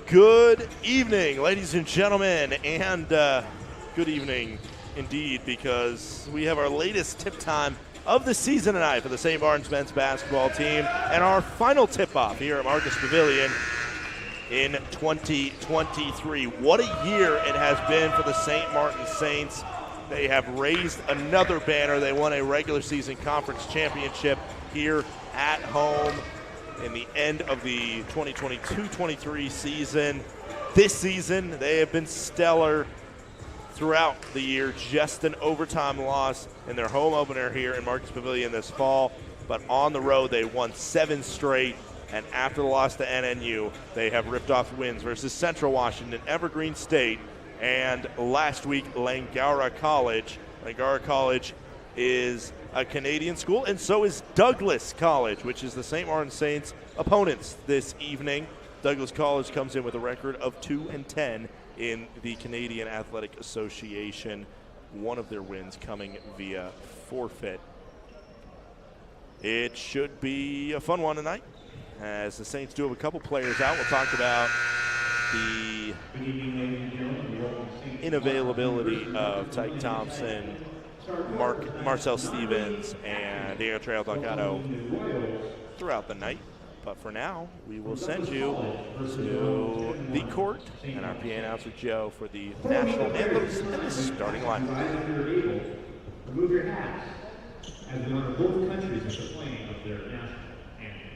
Good evening, ladies and gentlemen, and good evening indeed, because we have our latest tip time of the season tonight for the St. Martin's men's basketball team and our final tip-off here at Marcus Pavilion in 2023. What a year it has been for the St. Martin Saints. They have raised another banner. They won a regular season conference championship here at home in the end of the 2022-23 season. This season, they have been stellar throughout the year. Just an overtime loss in their home opener here in Marcus Pavilion this fall. But on the road, they won 7 straight. And after the loss to NNU, they have ripped off wins versus Central Washington, Evergreen State, and last week, Langara College. Langara College is a Canadian school, and so is Douglas College, which is the St. Martin Saints' opponents this evening. Douglas College comes in with a record of 2-10 in the Canadian Athletic Association. One of their wins coming via forfeit. It should be a fun one tonight, as the Saints do have a couple players out. We'll talk about the inavailability of Tyke Thompson, Marcel Stevens, and Diego Trejo Delgado throughout the night. But for now, we will send you to the court and our PA announcer, Joe, for the national anthems and the starting lineup. Remove your hats as we honor both countries with the playing of their national anthems.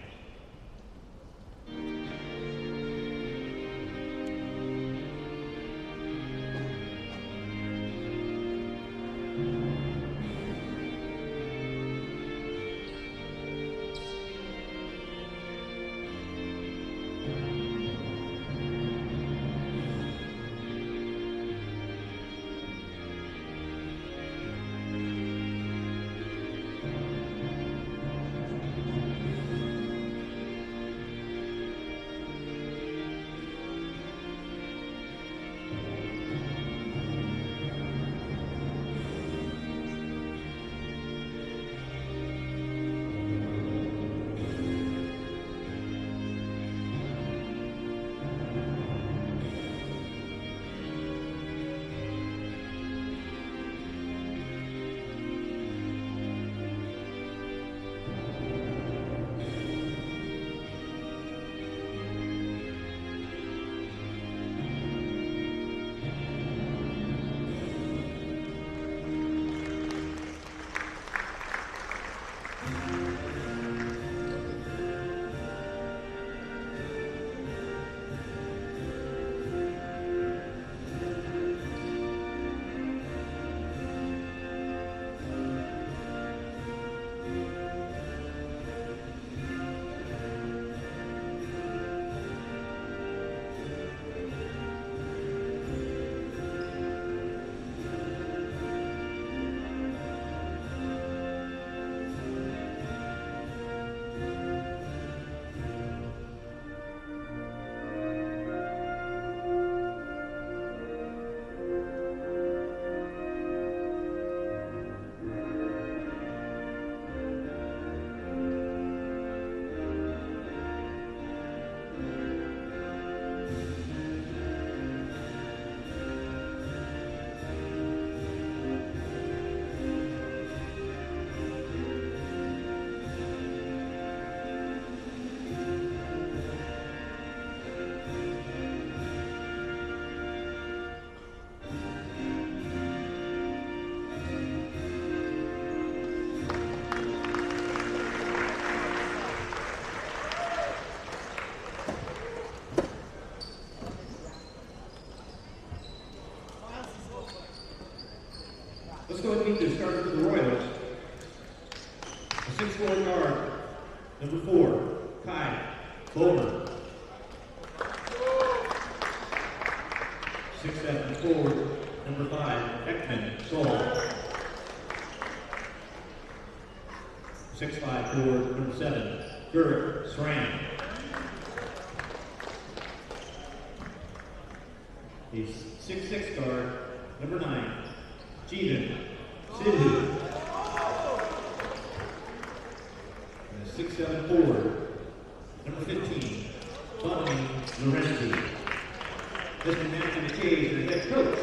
Let's go ahead and meet the starter for the Royals. A 6'4" guard, number 4, Kai Bowman. 6'7" forward, number 5, Ekman Sol. 6'5" forward, number 7, Gurk Sram. He's 6'6" guard, number 9, Jeevan Sidhu. And a 6'7" forward, number 15, Bonnie Lorenzi. Mr. Matthew McKay, the head coach.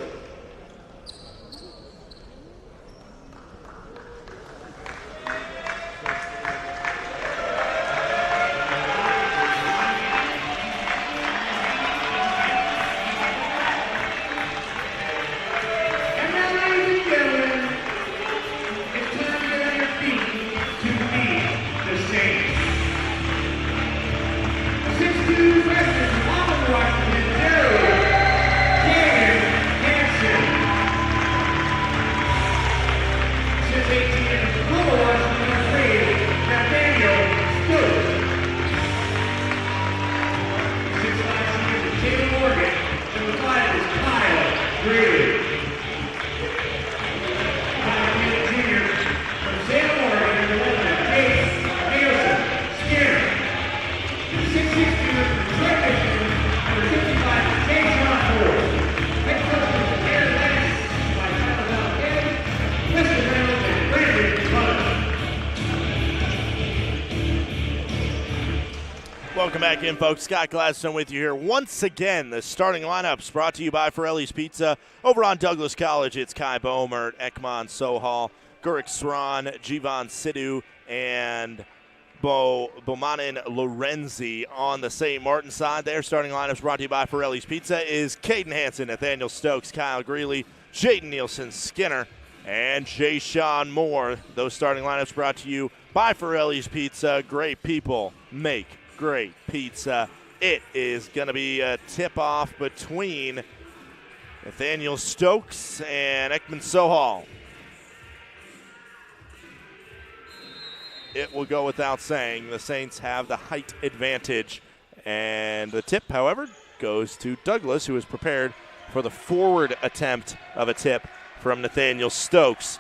Welcome back in, folks. Scott Gladstone with you here. Once again, the starting lineups brought to you by Forelli's Pizza. Over on Douglas College, it's Kai Bomert, Ekman Sohal, Gurik Sran, Jivan Sidhu, and Bomanin Lorenzi. On the St. Martin side, their starting lineups brought to you by Forelli's Pizza is Caden Hansen, Nathaniel Stokes, Kyle Greeley, Jaden Nielsen Skinner, and Jay Sean Moore. Those starting lineups brought to you by Forelli's Pizza. Great people make great pizza. It is going to be a tip-off between Nathaniel Stokes and Ekman Sohal. It will go without saying the Saints have the height advantage. And the tip, however, goes to Douglas, who is prepared for the forward attempt of a tip from Nathaniel Stokes.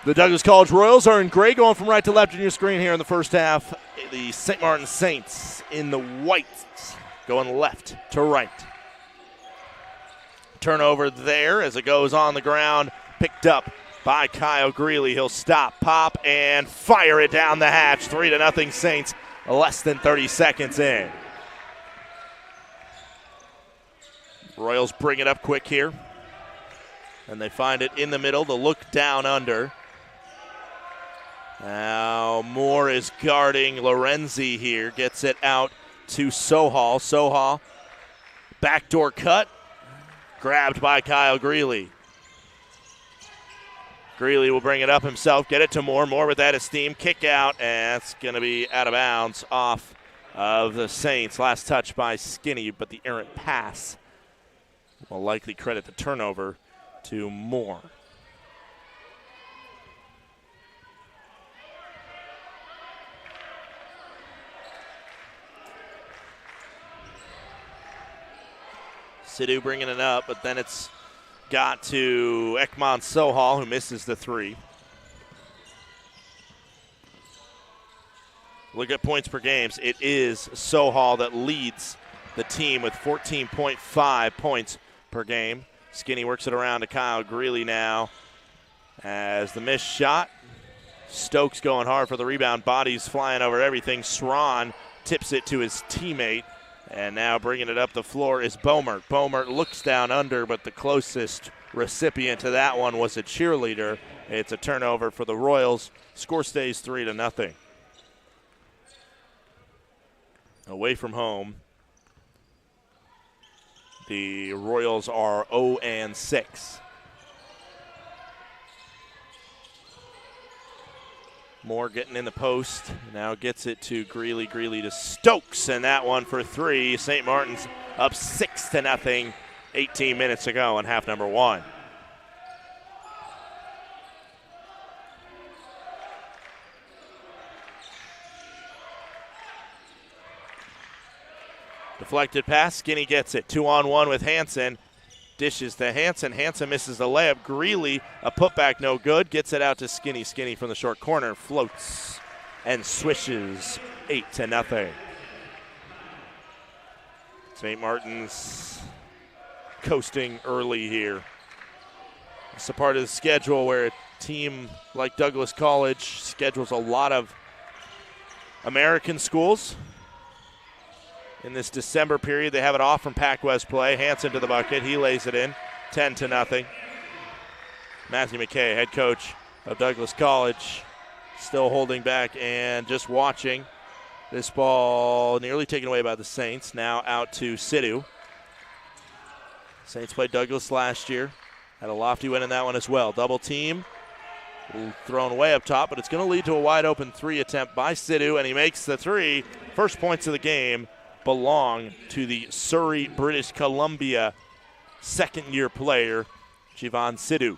The Douglas College Royals are in gray, going from right to left on your screen here in the first half. The St. Martin Saints in the whites, going left to right. Turnover there as it goes on the ground, picked up by Kyle Greeley. He'll stop, pop, and fire it down the hatch. 3-0 Saints, less than 30 seconds in. Royals bring it up quick here, and they find it in the middle. The look down under. Now Moore is guarding Lorenzi here. Gets it out to Sohal. Sohal, backdoor cut. Grabbed by Kyle Greeley. Greeley will bring it up himself. Get it to Moore. Moore with that esteem. Kick out, and it's going to be out of bounds off of the Saints. Last touch by Skinny, but the errant pass will likely credit the turnover to Moore. Sidhu bringing it up, but then it's got to Ekman Sohal, who misses the three. Look at points per games. It is Sohal that leads the team with 14.5 points per game. Skinny works it around to Kyle Greeley now as the missed shot. Stokes going hard for the rebound. Bodies flying over everything. Sran tips it to his teammate. And now bringing it up the floor is Bomert. Bomert looks down under, but the closest recipient to that one was a cheerleader. It's a turnover for the Royals. Score stays 3-0. Away from home, the Royals are 0-6. Moore getting in the post. Now gets it to Greeley. Greeley to Stokes, and that one for three. St. Martin's up 6-0, 18 minutes to go in half number one. Deflected pass. Skinny gets it. 2-on-1 with Hansen. Dishes to Hansen. Hansen misses the layup. Greeley, a putback, no good. Gets it out to Skinny. Skinny from the short corner floats and swishes 8-0. St. Martin's coasting early here. It's a part of the schedule where a team like Douglas College schedules a lot of American schools. in this December period. They have it off from Pac-West play. Hansen to the bucket. He lays it in. 10-0. Matthew McKay, head coach of Douglas College, still holding back and just watching. This ball nearly taken away by the Saints. Now out to Sidhu. Saints played Douglas last year. Had a lofty win in that one as well. Double team. Thrown way up top, but it's going to lead to a wide open three attempt by Sidhu, and he makes the three. First points of the game belong to the Surrey, British Columbia second-year player, Jivan Sidhu.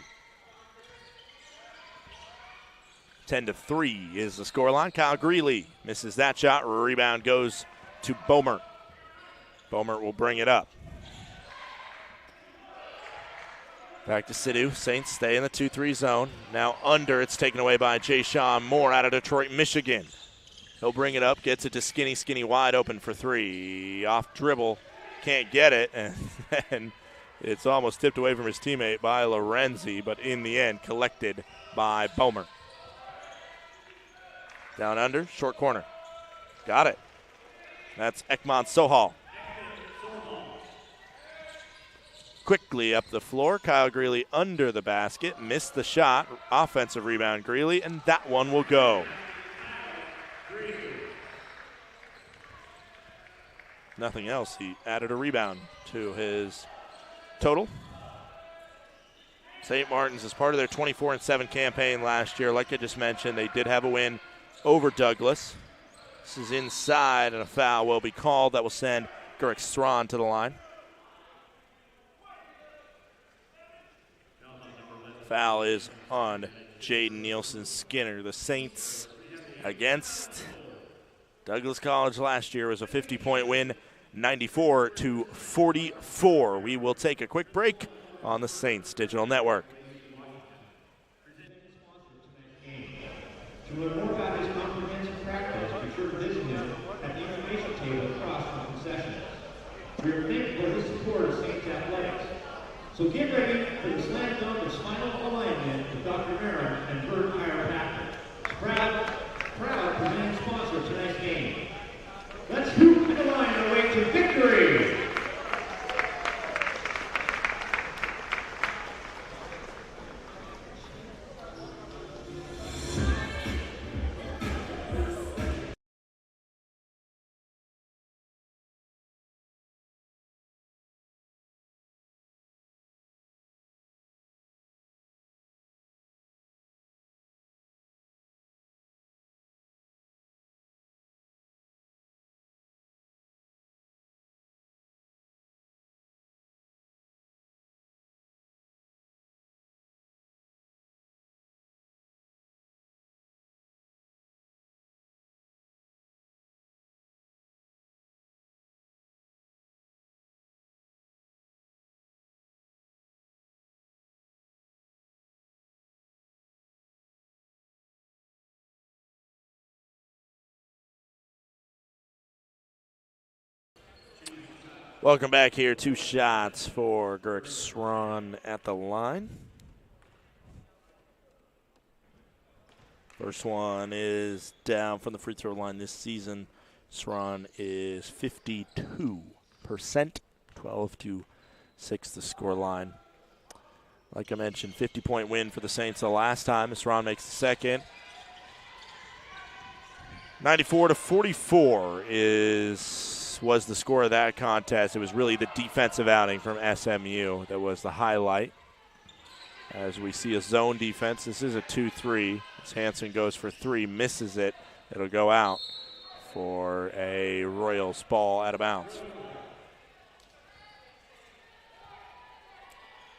10-3 is the scoreline. Kyle Greeley misses that shot. Rebound goes to Bomert. Bomert will bring it up. Back to Sidhu. Saints stay in the 2-3 zone. Now under. It's taken away by Jay-Sean Moore out of Detroit, Michigan. He'll bring it up. Gets it to Skinny wide open for three. Off dribble. Can't get it. And it's almost tipped away from his teammate by Lorenzi, but in the end collected by Bomert. Down under. Short corner. Got it. That's Ekman Sohal. Quickly up the floor. Kyle Greeley under the basket. Missed the shot. Offensive rebound, Greeley, and that one will go. Nothing else. He added a rebound to his total. St. Martin's is part of their 24-7 campaign last year. Like I just mentioned, they did have a win over Douglas. This is inside, and a foul will be called. That will send Gurk Strawn to the line. Foul is on Jaden Nielsen-Skinner. The Saints against Douglas College last year was a 50-point win, 94-44. We will take a quick break on the Saints Digital Network. To learn more about his comprehensive practice, be sure to visit him at the information table across from concessions. We are thankful for his support of Saints Athletics. So get ready for the slam dunk and spinal alignment with Dr. Marin and Bert Chiropractic. Proud presenting sponsor of tonight's game. Let's hoop to the line our way to victory. Welcome back here. 2 shots for Gurk Strawn at the line. First one is down from the free throw line this season. Strawn is 52%, 12-6 the score line. Like I mentioned, 50-point win for the Saints the last time. Strawn makes the second. 94-44 was the score of that contest. It was really the defensive outing from SMU that was the highlight. As we see a zone defense, this is a 2-3. As Hansen goes for 3, misses it. It'll go out for a Royals ball out of bounds.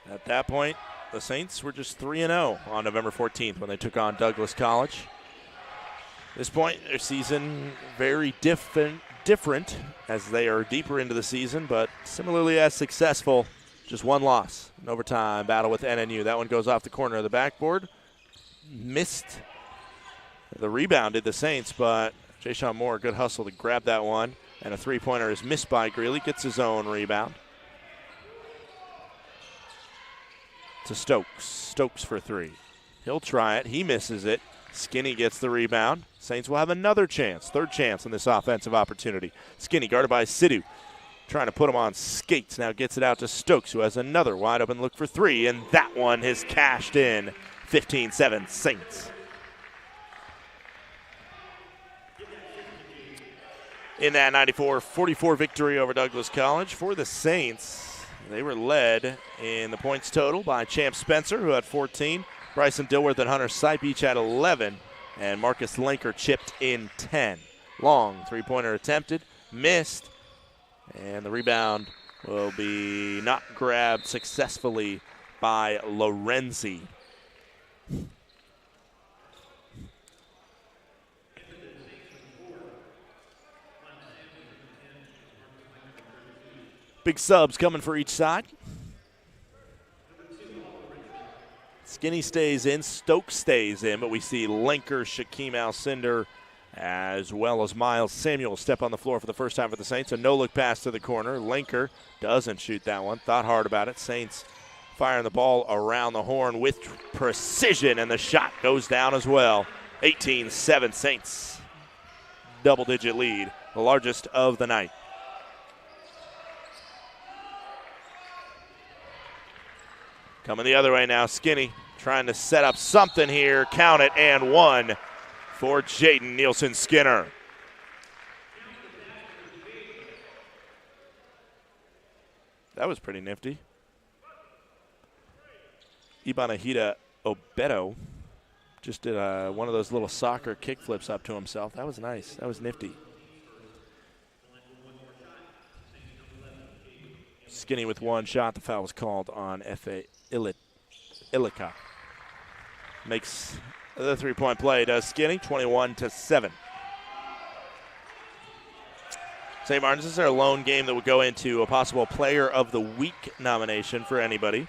At that point, the Saints were just 3-0 on November 14th when they took on Douglas College. At this point, their season very different as they are deeper into the season, but similarly as successful. Just one loss, an overtime battle with NNU. That one goes off the corner of the backboard. Missed the rebound, did the Saints, but Jay-Sean Moore, good hustle to grab that one. And a three-pointer is missed by Greeley, gets his own rebound. To Stokes. Stokes for 3. He'll try it. He misses it. Skinny gets the rebound. Saints will have another chance, third chance in this offensive opportunity. Skinny guarded by Sidhu. Trying to put him on skates. Now gets it out to Stokes, who has another wide open look for three, and that one has cashed in. 15-7 Saints. In that 94-44 victory over Douglas College for the Saints, they were led in the points total by Champ Spencer, who had 14. Bryson Dilworth and Hunter Sipe each had 11, and Marcus Lenker chipped in 10. Long three-pointer attempted, missed, and the rebound will be not grabbed successfully by Lorenzi. Big subs coming for each side. Skinny stays in, Stokes stays in, but we see Lenker, Shaquem Alcindor, as well as Miles Samuel step on the floor for the first time for the Saints. A no-look pass to the corner. Lenker doesn't shoot that one. Thought hard about it. Saints firing the ball around the horn with precision, and the shot goes down as well. 18-7 Saints. Double-digit lead, the largest of the night. Coming the other way now, Skinny trying to set up something here. Count it, and one for Jaden Nielsen-Skinner. That was pretty nifty. Ibanahita Obeto just did one of those little soccer kick flips up to himself. That was nice. That was nifty. Skinny with one shot. The foul was called on F.A. Ilika. Makes the three-point play, does Skinny, 21-7. St. Martin's, this is their lone game that would go into a possible Player of the Week nomination for anybody.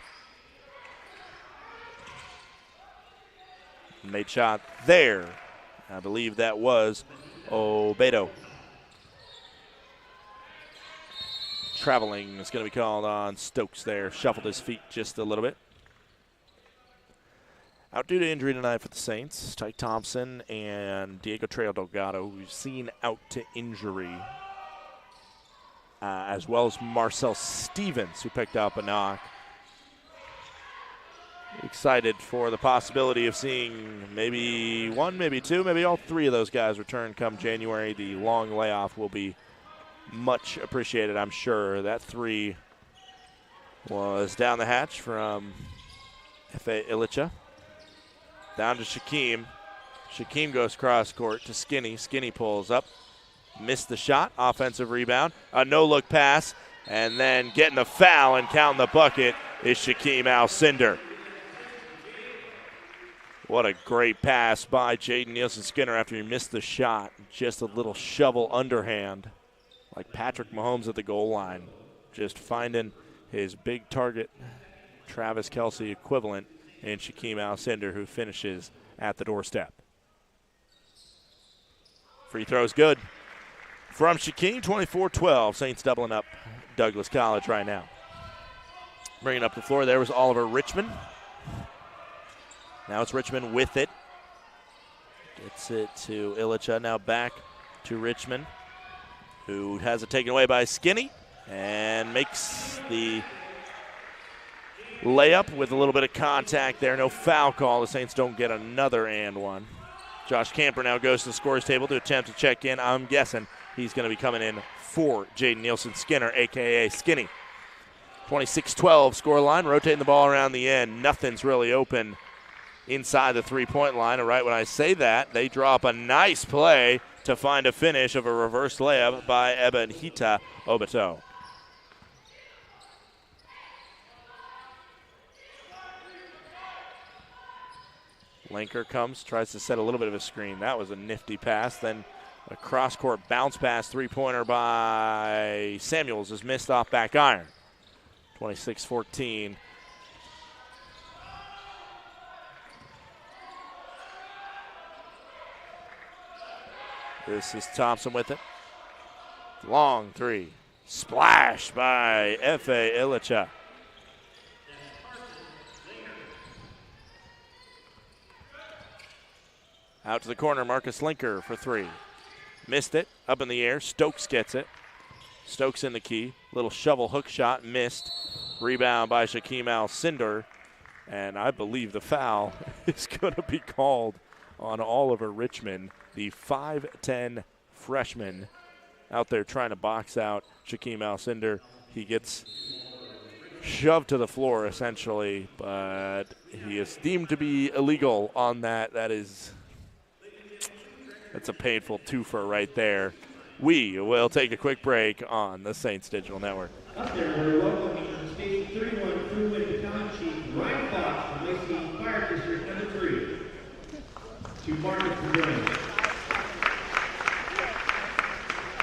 Made shot there. I believe that was Obedo. Traveling is going to be called on Stokes there. Shuffled his feet just a little bit. Out due to injury tonight for the Saints, Tyke Thompson and Diego Trail Delgado, we've seen out to injury, as well as Marcel Stevens, who picked up a knock. Excited for the possibility of seeing maybe one, maybe two, maybe all three of those guys return come January. The long layoff will be much appreciated, I'm sure. That three was down the hatch from F.A. Ilicha. Down to Shaquem. Shaquem goes cross court to Skinny. Skinny pulls up. Missed the shot. Offensive rebound. A no-look pass. And then getting the foul and counting the bucket is Shaquem Alcindor. What a great pass by Jaden Nielsen-Skinner after he missed the shot. Just a little shovel underhand, like Patrick Mahomes at the goal line. Just finding his big target, Travis Kelce equivalent, in Shaquem Alcindor, who finishes at the doorstep. Free throw's good from Shaquem, 24-12. Saints doubling up Douglas College right now. Bringing up the floor there was Oliver Richmond. Now it's Richmond with it. Gets it to Ilicha, now back to Richmond, who has it taken away by Skinny and makes the layup with a little bit of contact there. No foul call. The Saints don't get another and one. Josh Camper now goes to the scorer's table to attempt to check in. I'm guessing he's going to be coming in for Jaden Nielsen-Skinner, a.k.a. Skinny. 26-12 score line, rotating the ball around the end. Nothing's really open inside the three-point line. And right when I say that, they draw up a nice play to find a finish of a reverse layup by Ebenhita Obeto. Lenker comes, tries to set a little bit of a screen. That was a nifty pass. Then a cross-court bounce pass three-pointer by Samuels is missed off back iron. 26-14. This is Thompson with it. Long three. Splash by F.A. Ilicha. Out to the corner, Marcus Linker for three. Missed it, up in the air. Stokes gets it. Stokes in the key. Little shovel hook shot, missed. Rebound by Shaquem Al-Cinder. And I believe the foul is going to be called on Oliver Richmond, the 5'10 freshman out there trying to box out Shaquem Al-Cinder. He gets shoved to the floor, essentially, but he is deemed to be illegal on that. That's a painful twofer right there. We will take a quick break on the Saints Digital Network. Up there, we're welcoming Station 31 crew and battalion chief Ryan Fox from Lacey Fire District number 3 to Marcus Pavilion.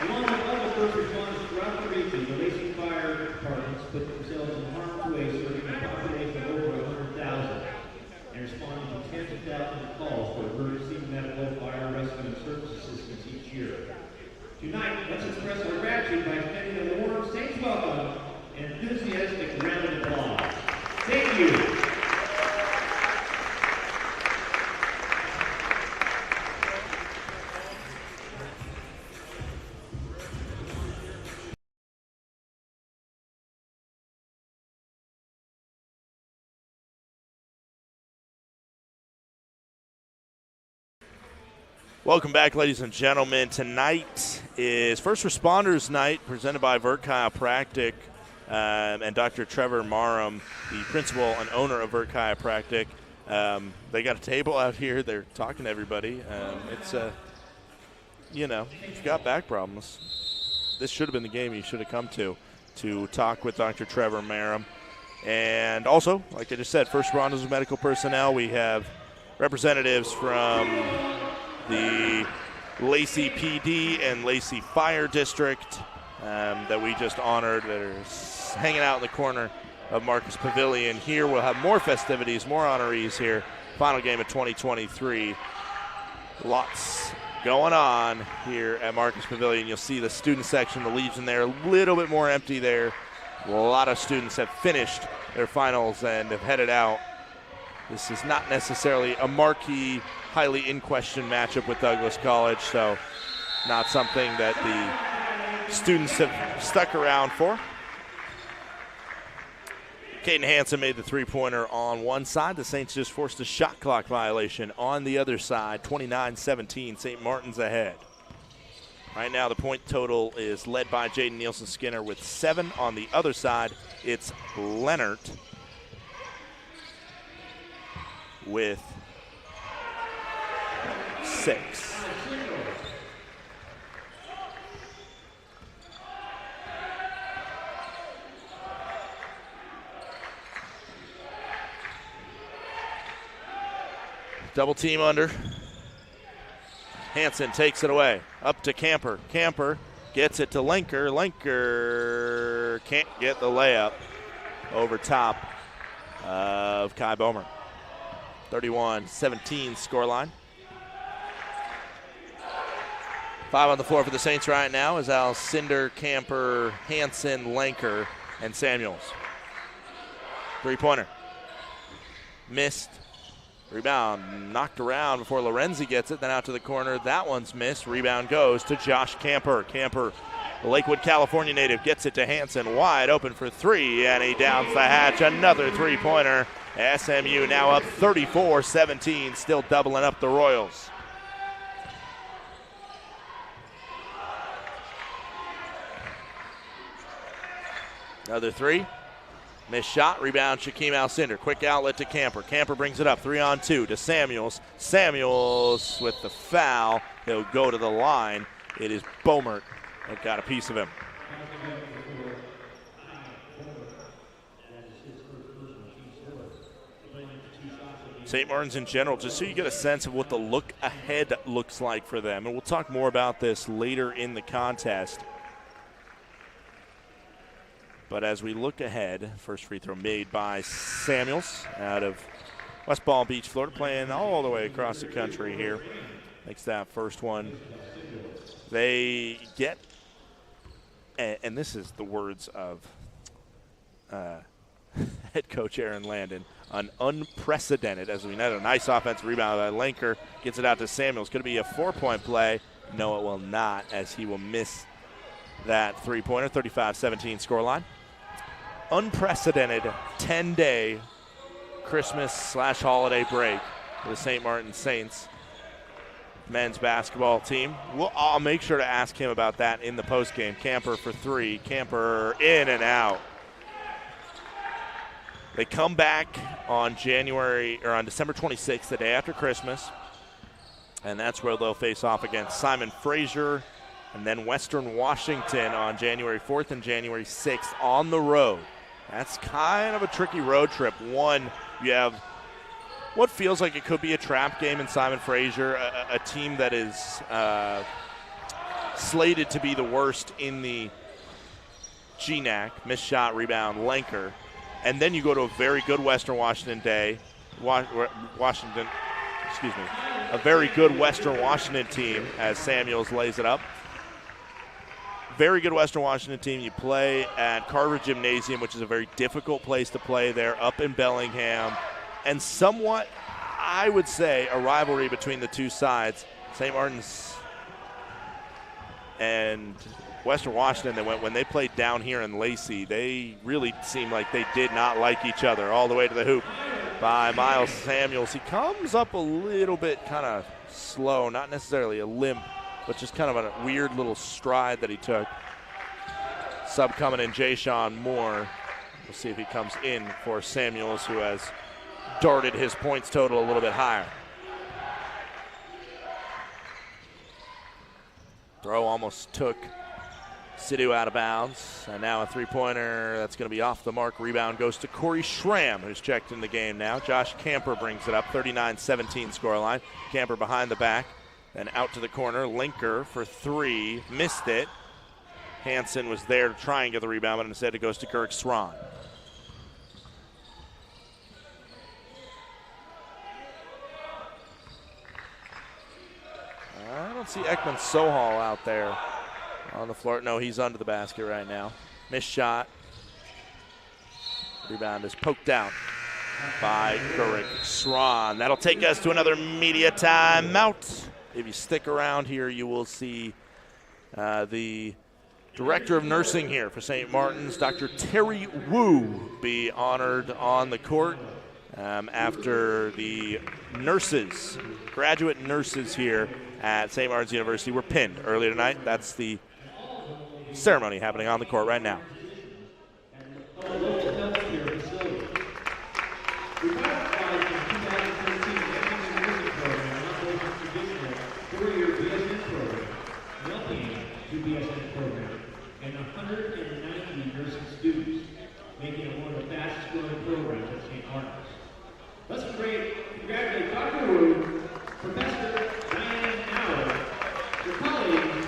Along with other first responders throughout the region, the Lacey Fire Departments put themselves in harm's way, serving a population of over 100,000 and responding to tens of thousands of calls for emergency medical, fire, rescue, and service assistance each year. Tonight, let's express our gratitude by extending a warm Saints welcome and enthusiastic round of applause. Thank you. Welcome back, ladies and gentlemen. Tonight is First Responders Night presented by Vert Chiropractic and Dr. Trevor Marham, the principal and owner of Vert Chiropractic. They got a table out here. They're talking to everybody. If you've got back problems, this should have been the game you should have come to talk with Dr. Trevor Marham. And also, like I just said, First Responders Medical Personnel. We have representatives from the Lacey PD and Lacey Fire District that we just honored that are hanging out in the corner of Marcus Pavilion. Here we'll have more festivities, more honorees here. Final game of 2023. Lots going on here at Marcus Pavilion. You'll see the student section, the Legion there, a little bit more empty there. A lot of students have finished their finals and have headed out. This is not necessarily a marquee, highly in-question matchup with Douglas College, so not something that the students have stuck around for. Caden Hansen made the three-pointer on one side. The Saints just forced a shot clock violation on the other side. 29-17, St. Martin's ahead. Right now the point total is led by Jaden Nielsen-Skinner with 7. On the other side, it's Leonard with 6. Double team under. Hansen takes it away. Up to Camper. Camper gets it to Linker. Linker can't get the layup over top of Kai Bomer. 31-17 scoreline. 5 on the floor for the Saints right now is Al-Cinder, Camper, Hansen, Lanker, and Samuels. Three-pointer. Missed. Rebound knocked around before Lorenzi gets it, then out to the corner. That one's missed. Rebound goes to Josh Camper. Camper, the Lakewood, California native, gets it to Hansen. Wide open for 3, and he downs the hatch. Another three-pointer. SMU now up 34-17, still doubling up the Royals. Another 3. Missed shot, rebound Shaquem Al-Cinder. Quick outlet to Camper. Camper brings it up, 3-on-2 to Samuels. Samuels with the foul. He'll go to the line. It is Bomert that got a piece of him. St. Martin's in general, just so you get a sense of what the look ahead looks like for them. And we'll talk more about this later in the contest. But as we look ahead, first free throw made by Samuels out of West Palm Beach, Florida, playing all the way across the country here. Makes that first one. They get, and this is the words of head coach Aaron Landon. An unprecedented, as we know, a nice offensive rebound by Lenker. Gets it out to Samuels. Going to be a 4-point play. No, it will not, as he will miss that three-pointer. 35-17 scoreline. Unprecedented 10-day Christmas/holiday break for the St. Martin Saints men's basketball team. I'll make sure to ask him about that in the postgame. Camper for three. Camper in and out. They come back on December 26th, the day after Christmas, and that's where they'll face off against Simon Fraser and then Western Washington on January 4th and January 6th on the road. That's kind of a tricky road trip. One, you have what feels like it could be a trap game in Simon Fraser, a team that is slated to be the worst in the GNAC, missed shot, rebound, Lenker. And then you go to a very good Western Washington a very good Western Washington team as Samuels lays it up. Very good Western Washington team. You play at Carver Gymnasium, which is a very difficult place to play there, up in Bellingham. And somewhat, I would say, a rivalry between the two sides. St. Martin's and Western Washington, when they played down here in Lacey, they really seemed like they did not like each other. All the way to the hoop by Miles Samuels. He comes up a little bit kind of slow, not necessarily a limp, but just kind of a weird little stride that he took. Sub coming in, Jay-Sean Moore. We'll see if he comes in for Samuels, who has darted his points total a little bit higher. Throw almost took Sidhu out of bounds, and now a three-pointer that's going to be off the mark. Rebound goes to Corey Schramm, who's checked in the game now. Josh Camper brings it up, 39-17 scoreline. Camper behind the back, then out to the corner. Lenker for three, missed it. Hansen was there to try and get the rebound, but instead it goes to Kirk Swan. I don't see Ekman Sohal out there on the floor. No, he's under the basket right now. Missed shot. Rebound is poked out by Kirk Swan. That'll take us to another media timeout. If you stick around here, you will see the Director of Nursing here for St. Martin's, Dr. Terry Wu, be honored on the court after the nurses, graduate nurses here at St. Martin's University were pinned earlier tonight. That's the ceremony happening on the court right now. And 190 nursing students, making it one of the fastest growing programs at St. Martin's. Let's congratulate Dr. Wu, Professor Diane Allen, your colleagues,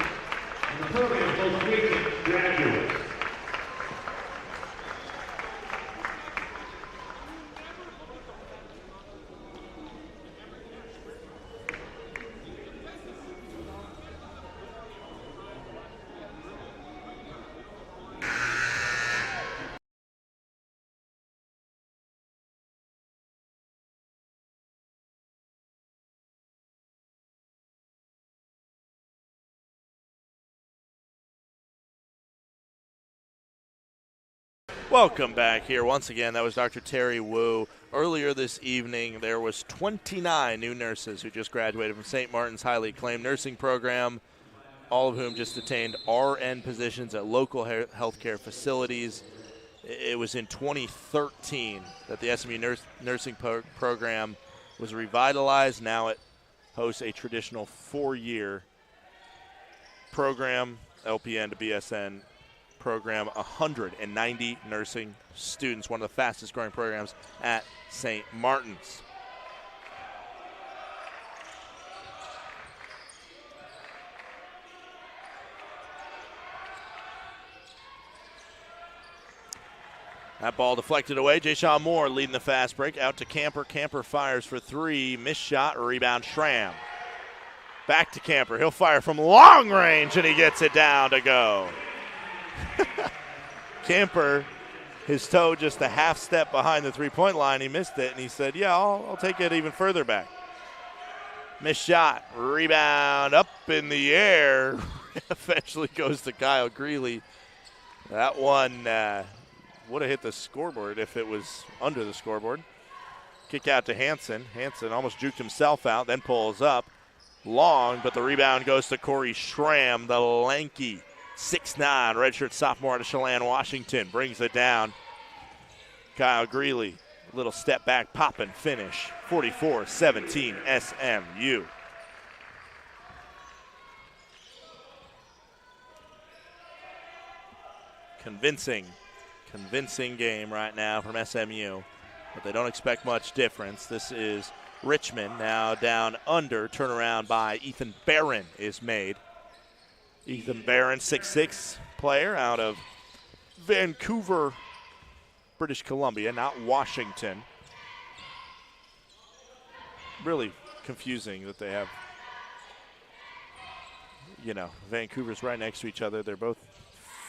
and the program's most recent graduates. Welcome back here. Once again, that was Dr. Terry Wu. Earlier this evening, there was 29 new nurses who just graduated from St. Martin's highly acclaimed nursing program, all of whom just attained RN positions at local healthcare facilities. It was in 2013 that the SMU nursing program was revitalized. Now it hosts a traditional 4-year program, LPN to BSN program, 190 nursing students, one of the fastest growing programs at St. Martin's. That ball deflected away. Jay-Sean Moore leading the fast break. Out to Camper. Camper fires for three. Missed shot. Rebound Schramm. Back to Camper. He'll fire from long range, and he gets it down to go. Camper his toe just a half step behind the three-point line. He missed it, and he said, yeah, I'll take it even further back. Missed shot, rebound up in the air. Eventually goes to Kyle Greeley. That one would have hit the scoreboard if it was under the scoreboard. Kick out to Hansen. Hansen almost juked himself out, then pulls up. Long, but the rebound goes to Corey Schramm, the lanky 6'9", redshirt sophomore out of Chelan, Washington. Brings it down. Kyle Greeley, little step back, pop and finish. 44-17 SMU. Convincing game right now from SMU, but they don't expect much difference. This is Richmond now down under. Turnaround by Ethan Barron is made. Ethan Barron, 6'6", player out of Vancouver, British Columbia, not Washington. Really confusing that they have, Vancouver's right next to each other. They're both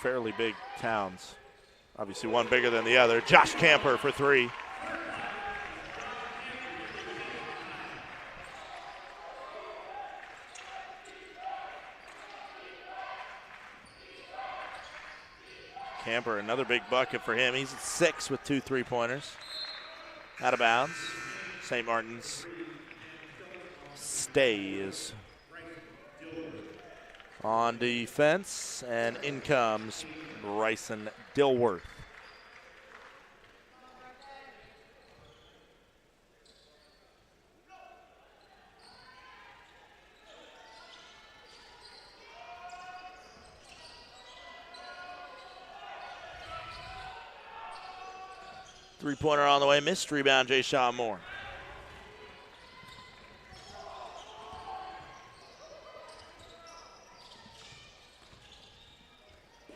fairly big towns. Obviously one bigger than the other. Josh Camper for three. Camper, another big bucket for him. He's at 6 with 2 3-pointers. Out of bounds. St. Martin's stays on defense, and in comes Bryson Dilworth. Three-pointer on the way, missed. Rebound, Jay Shaw Moore.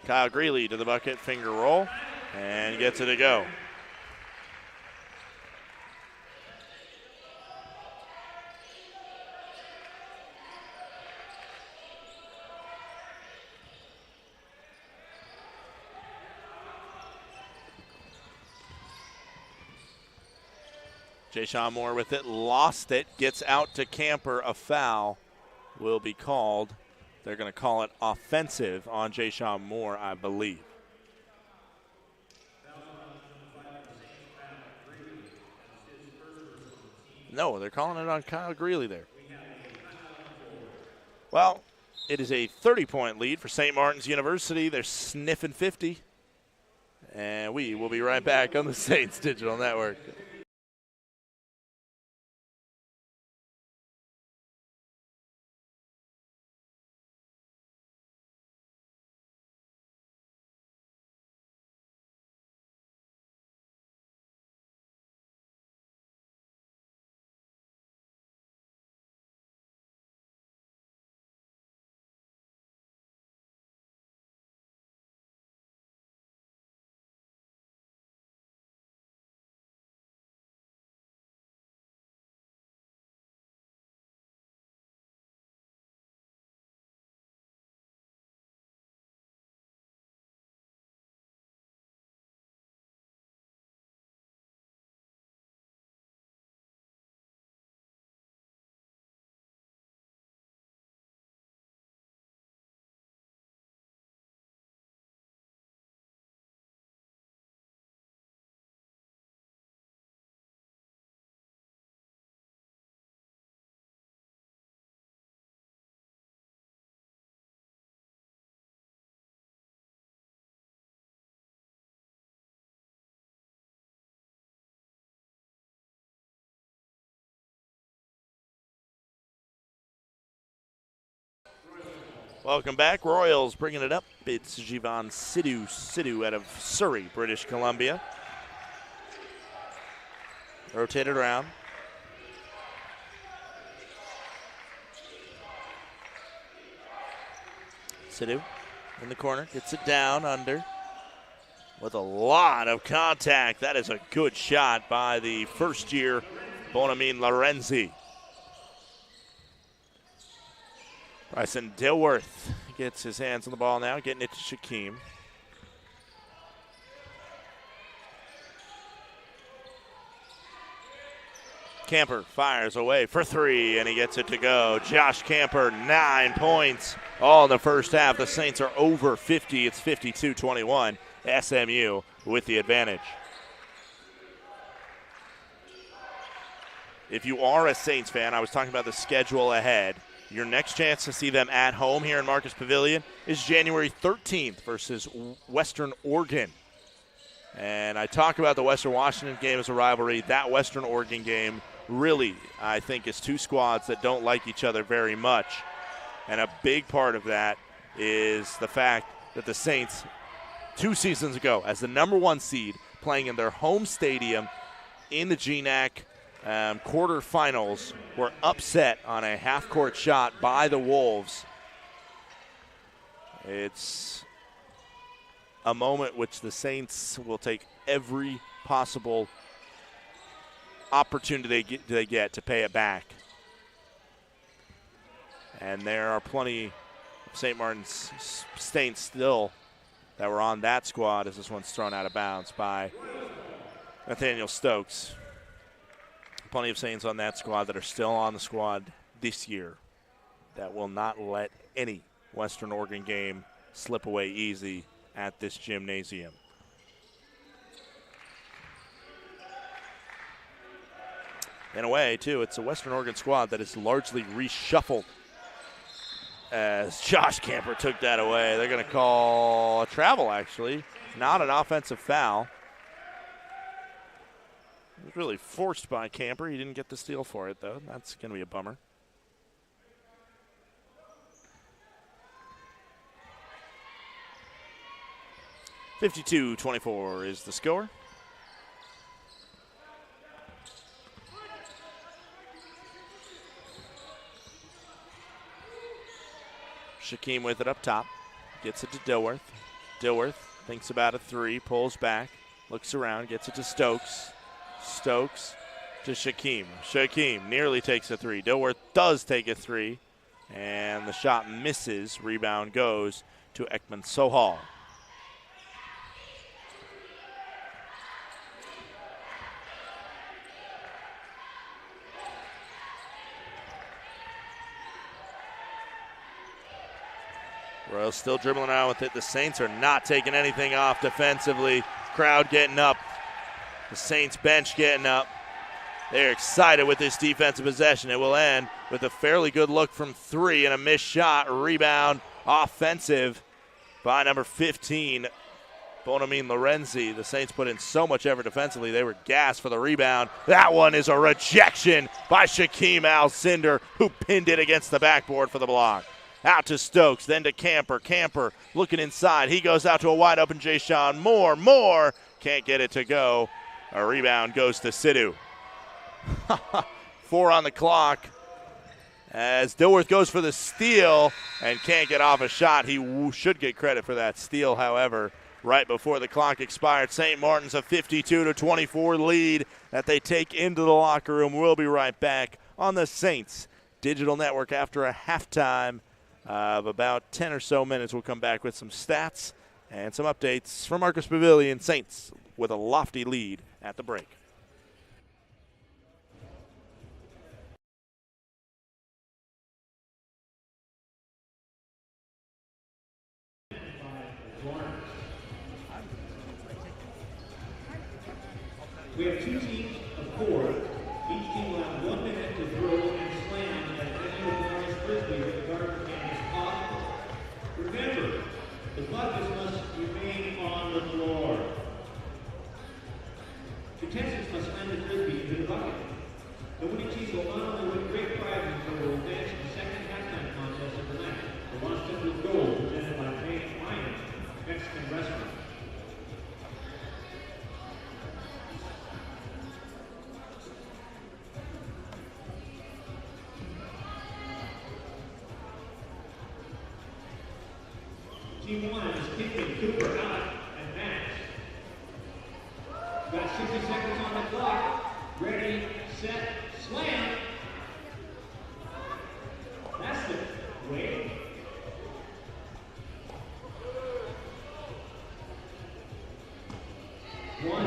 Kyle Greeley to the bucket, finger roll, and gets it to go. Jay Shaw Moore with it, lost it, gets out to Camper. A foul will be called. They're going to call it offensive on Jay Shaw Moore, I believe. No, they're calling it on Kyle Greeley there. Well, it is a 30-point lead for St. Martin's University. They're sniffing 50. And we will be right back on the Saints Digital Network. Welcome back. Royals bringing it up. It's Jivan Sidhu out of Surrey, British Columbia. Rotated around. Sidhu in the corner. Gets it down under with a lot of contact. That is a good shot by the first-year Bonamin Lorenzi. Bryson Dilworth gets his hands on the ball now, getting it to Shaquem. Camper fires away for three, and he gets it to go. Josh Camper, 9 points. All in the first half. The Saints are over 50. It's 52-21. SMU with the advantage. If you are a Saints fan, I was talking about the schedule ahead. Your next chance to see them at home here in Marcus Pavilion is January 13th versus Western Oregon. And I talk about the Western Washington game as a rivalry. That Western Oregon game really, I think, is two squads that don't like each other very much. And a big part of that is the fact that the Saints, 2 seasons ago, as the number 1 seed, playing in their home stadium in the GNAC quarterfinals, were upset on a half-court shot by the Wolves. It's a moment which the Saints will take every possible opportunity they get to pay it back. And there are plenty of St. Martin's Saints still that were on that squad as this one's thrown out of bounds by Nathaniel Stokes. Plenty of Saints on that squad that are still on the squad this year that will not let any Western Oregon game slip away easy at this gymnasium. In a way, too, it's a Western Oregon squad that is largely reshuffled as Josh Camper took that away. They're going to call a travel, actually, not an offensive foul. It was really forced by Camper. He didn't get the steal for it, though. That's going to be a bummer. (52-24) is the score. Shaquem with it up top. Gets it to Dilworth. Dilworth thinks about a three, pulls back, looks around, gets it to Stokes. Stokes to Shaquem. Shaquem nearly takes a three. Dilworth does take a three, and the shot misses. Rebound goes to Ekman Sohal. Royals still dribbling around with it. The Saints are not taking anything off defensively. Crowd getting up. The Saints bench getting up. They're excited with this defensive possession. It will end with a fairly good look from three and a missed shot. Rebound offensive by number 15, Bonamine Lorenzi. The Saints put in so much effort defensively. They were gassed for the rebound. That one is a rejection by Shaquem Alcindor, who pinned it against the backboard for the block. Out to Stokes, then to Camper. Camper looking inside. He goes out to a wide open Jay-Sean Moore. Can't get it to go. A rebound goes to Sidhu. 4 on the clock as Dilworth goes for the steal and can't get off a shot. He should get credit for that steal, however, right before the clock expired. St. Martin's a 52-24 lead that they take into the locker room. We'll be right back on the Saints Digital Network after a halftime of about 10 or so minutes. We'll come back with some stats and some updates from Marcus Pavilion. Saints with a lofty lead at the break. We have 2 teams of 4. Each team will have 1 minute to throw and slam as many of Lawrence Frisbee with the guard can as possible. Remember, the buckets must remain on the floor. Contestants must slam the Frisbee into the bucket. The winning team will not only win great prizes, but will advance to the second halftime contest of the night. The launch with gold presented by Mayan Mexican Restaurant. Team 1 is Pinkman, Cooper, Alec, and Max. Got 60 seconds on the clock. Ready, set, slam. That's it. Wait. One.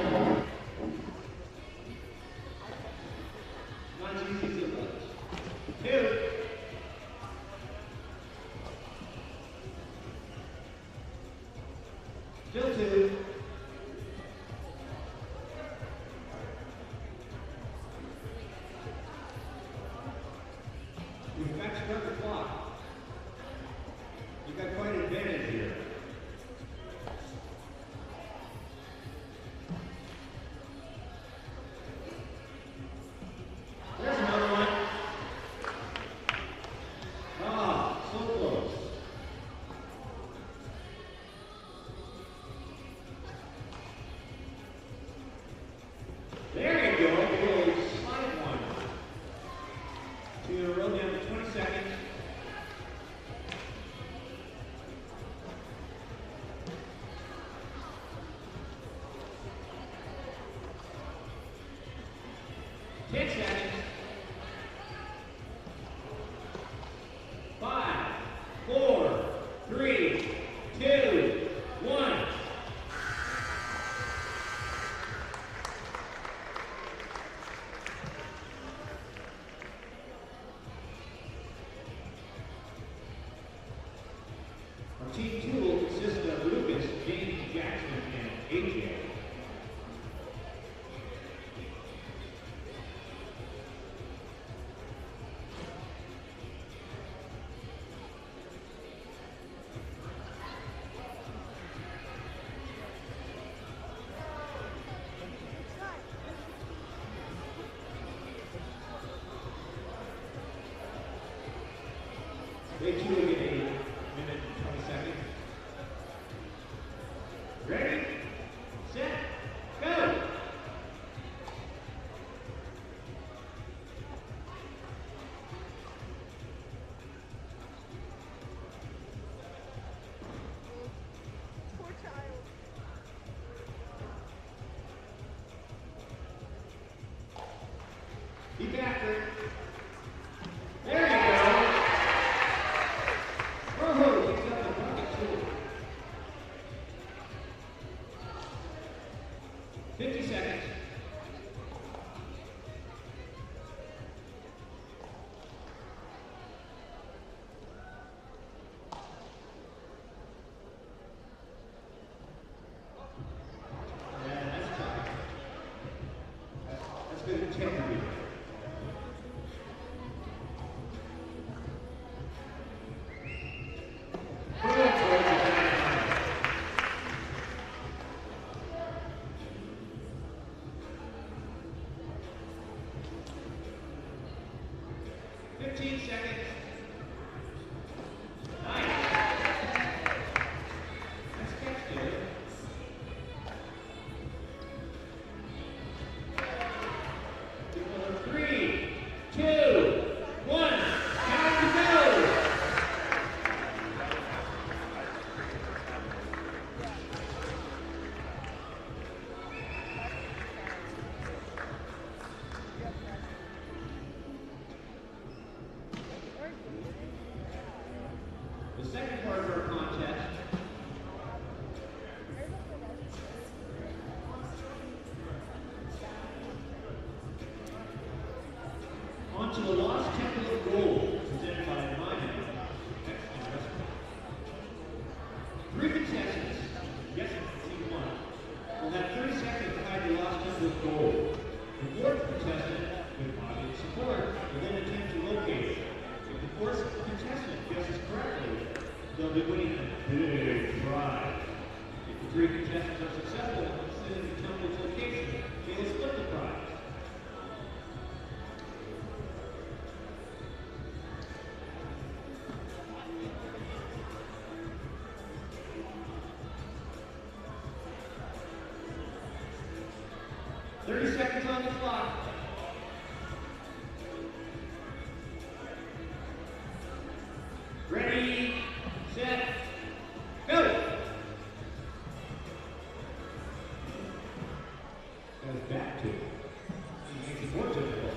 10 seconds. 5, 4, 3, 2, 1. Our team 2 will consist of Lucas, James, Jackson, and AJ. They 2 will get a minute and 20 seconds. Ready, set, go! Poor child. Keep after it. There you go. Oh, picks up the bucket too. 50 seconds. Yeah, that's tough. That's good integrity. The second part of our contest onto the Lost Temple of Gold, presented by Maya. Three contestants, guessing team 1, will have 30 seconds to hide the Lost Temple of Gold. The fourth contestant, with audience support, will then attempt to locate it. If the fourth contestant guesses correctly, they'll be winning a big prize. If the three contestants are successful in considering the temple's location, they will split the prize. Thirty seconds on the clock. Ready, set, go! Goes back to it. He makes it more difficult.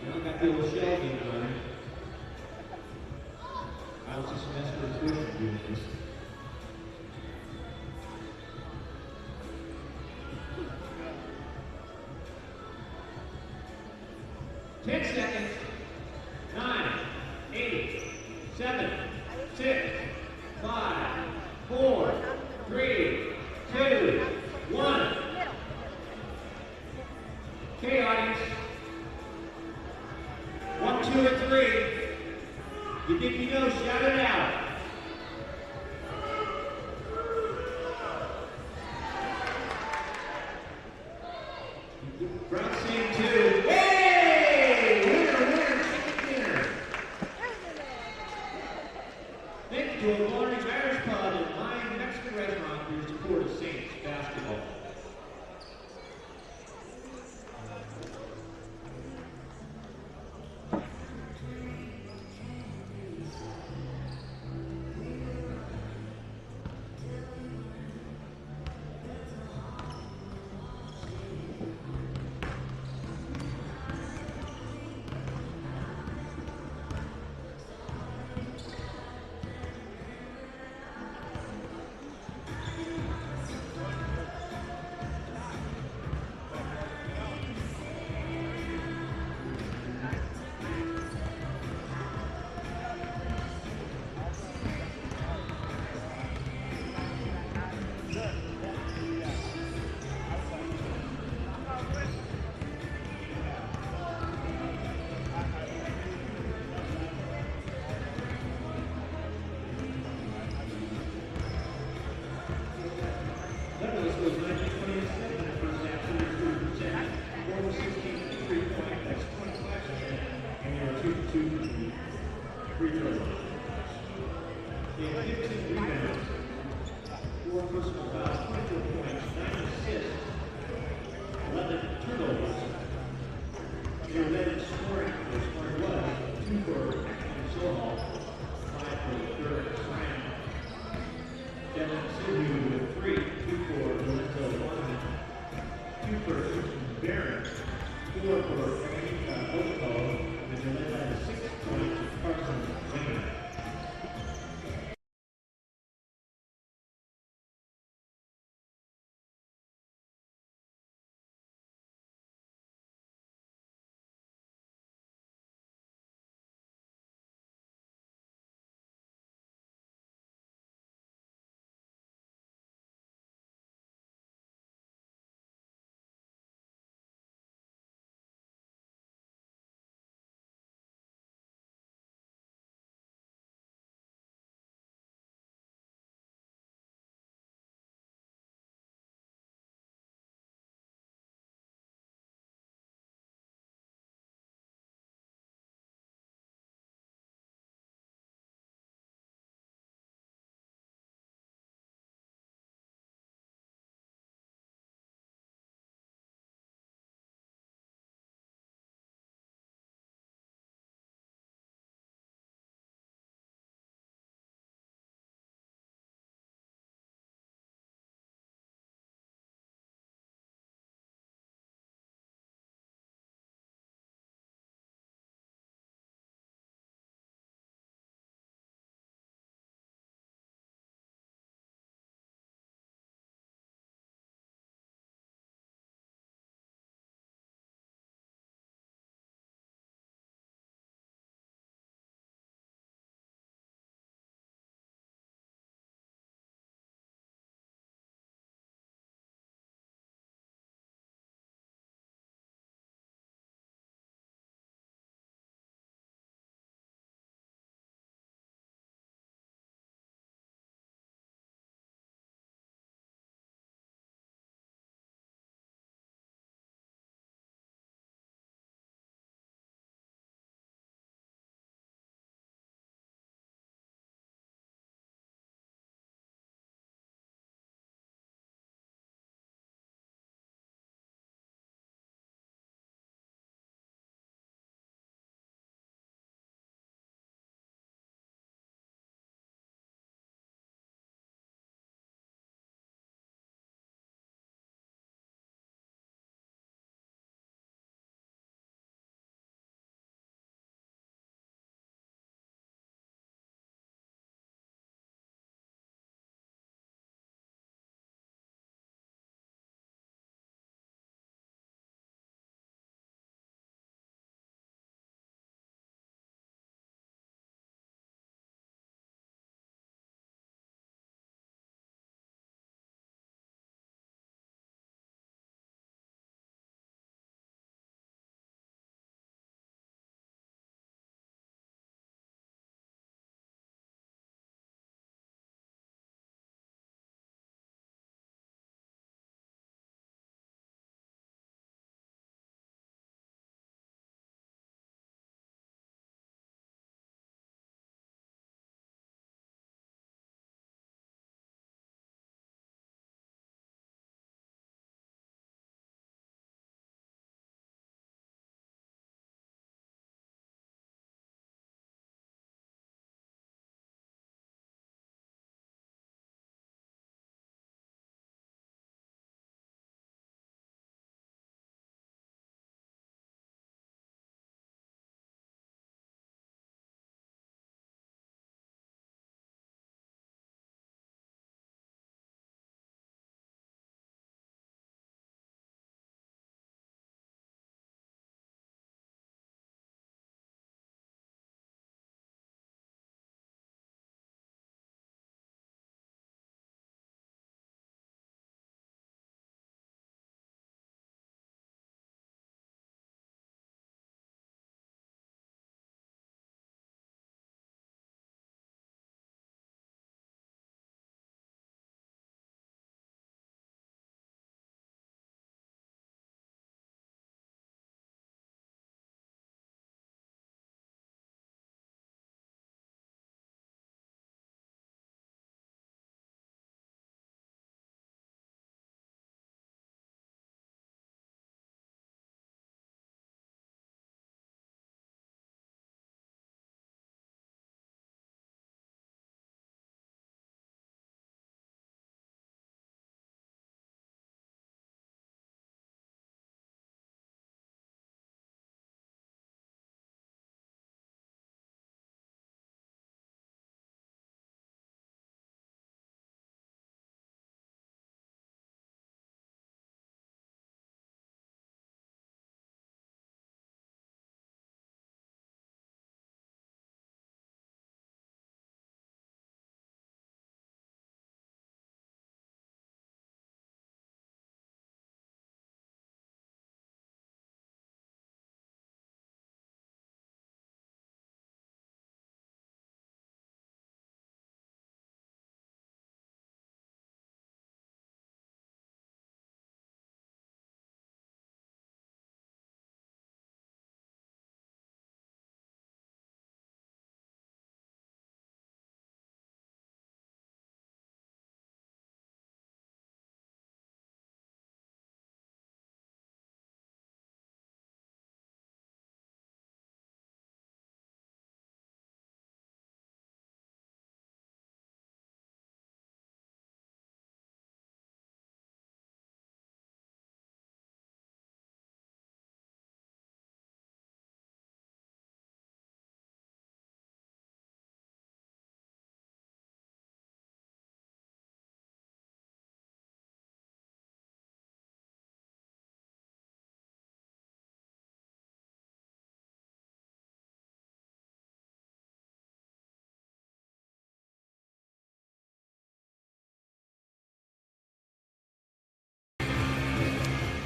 Now got the little shell game on. I was a semester of tuition doing this. Ten seconds. 9, 8, 7, 6, 5, 4, 3, 2, 1. Okay, audience. 1, 2, and 3. You think you know, shout it out. Ground scene 2. Hey! Winner, Douglas was 19-27 in the first half, 33%. 4 for 16 3-point, that's 25%. And they were 2 for 2 from the free throw line. They had 15 rebounds, 4 personal fouls, 24 points, 9 assists, 11 turnovers. They were led in scoring. Their scoring was 2 for Sohal, 5 for Dirk Slam. Devin Sidhu with 3, 2 for Lorenzo Lonnie, 2 for Barron, 4 for Ocho, and they're led by the 6 points of Carson Wayne.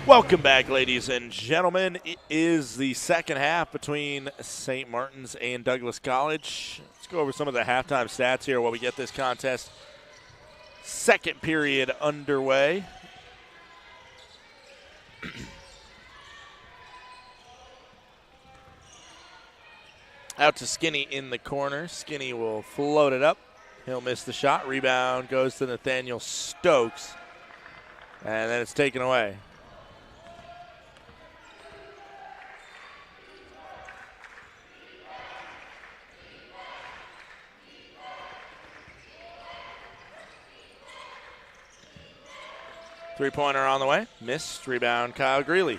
Welcome back, ladies and gentlemen. It is the second half between St. Martin's and Douglas College. Let's go over some of the halftime stats here while we get this contest second period underway. Out to Skinny in the corner. Skinny will float it up. He'll miss the shot. Rebound goes to Nathaniel Stokes. And then it's taken away. Three-pointer on the way. Missed. Rebound, Kyle Greeley.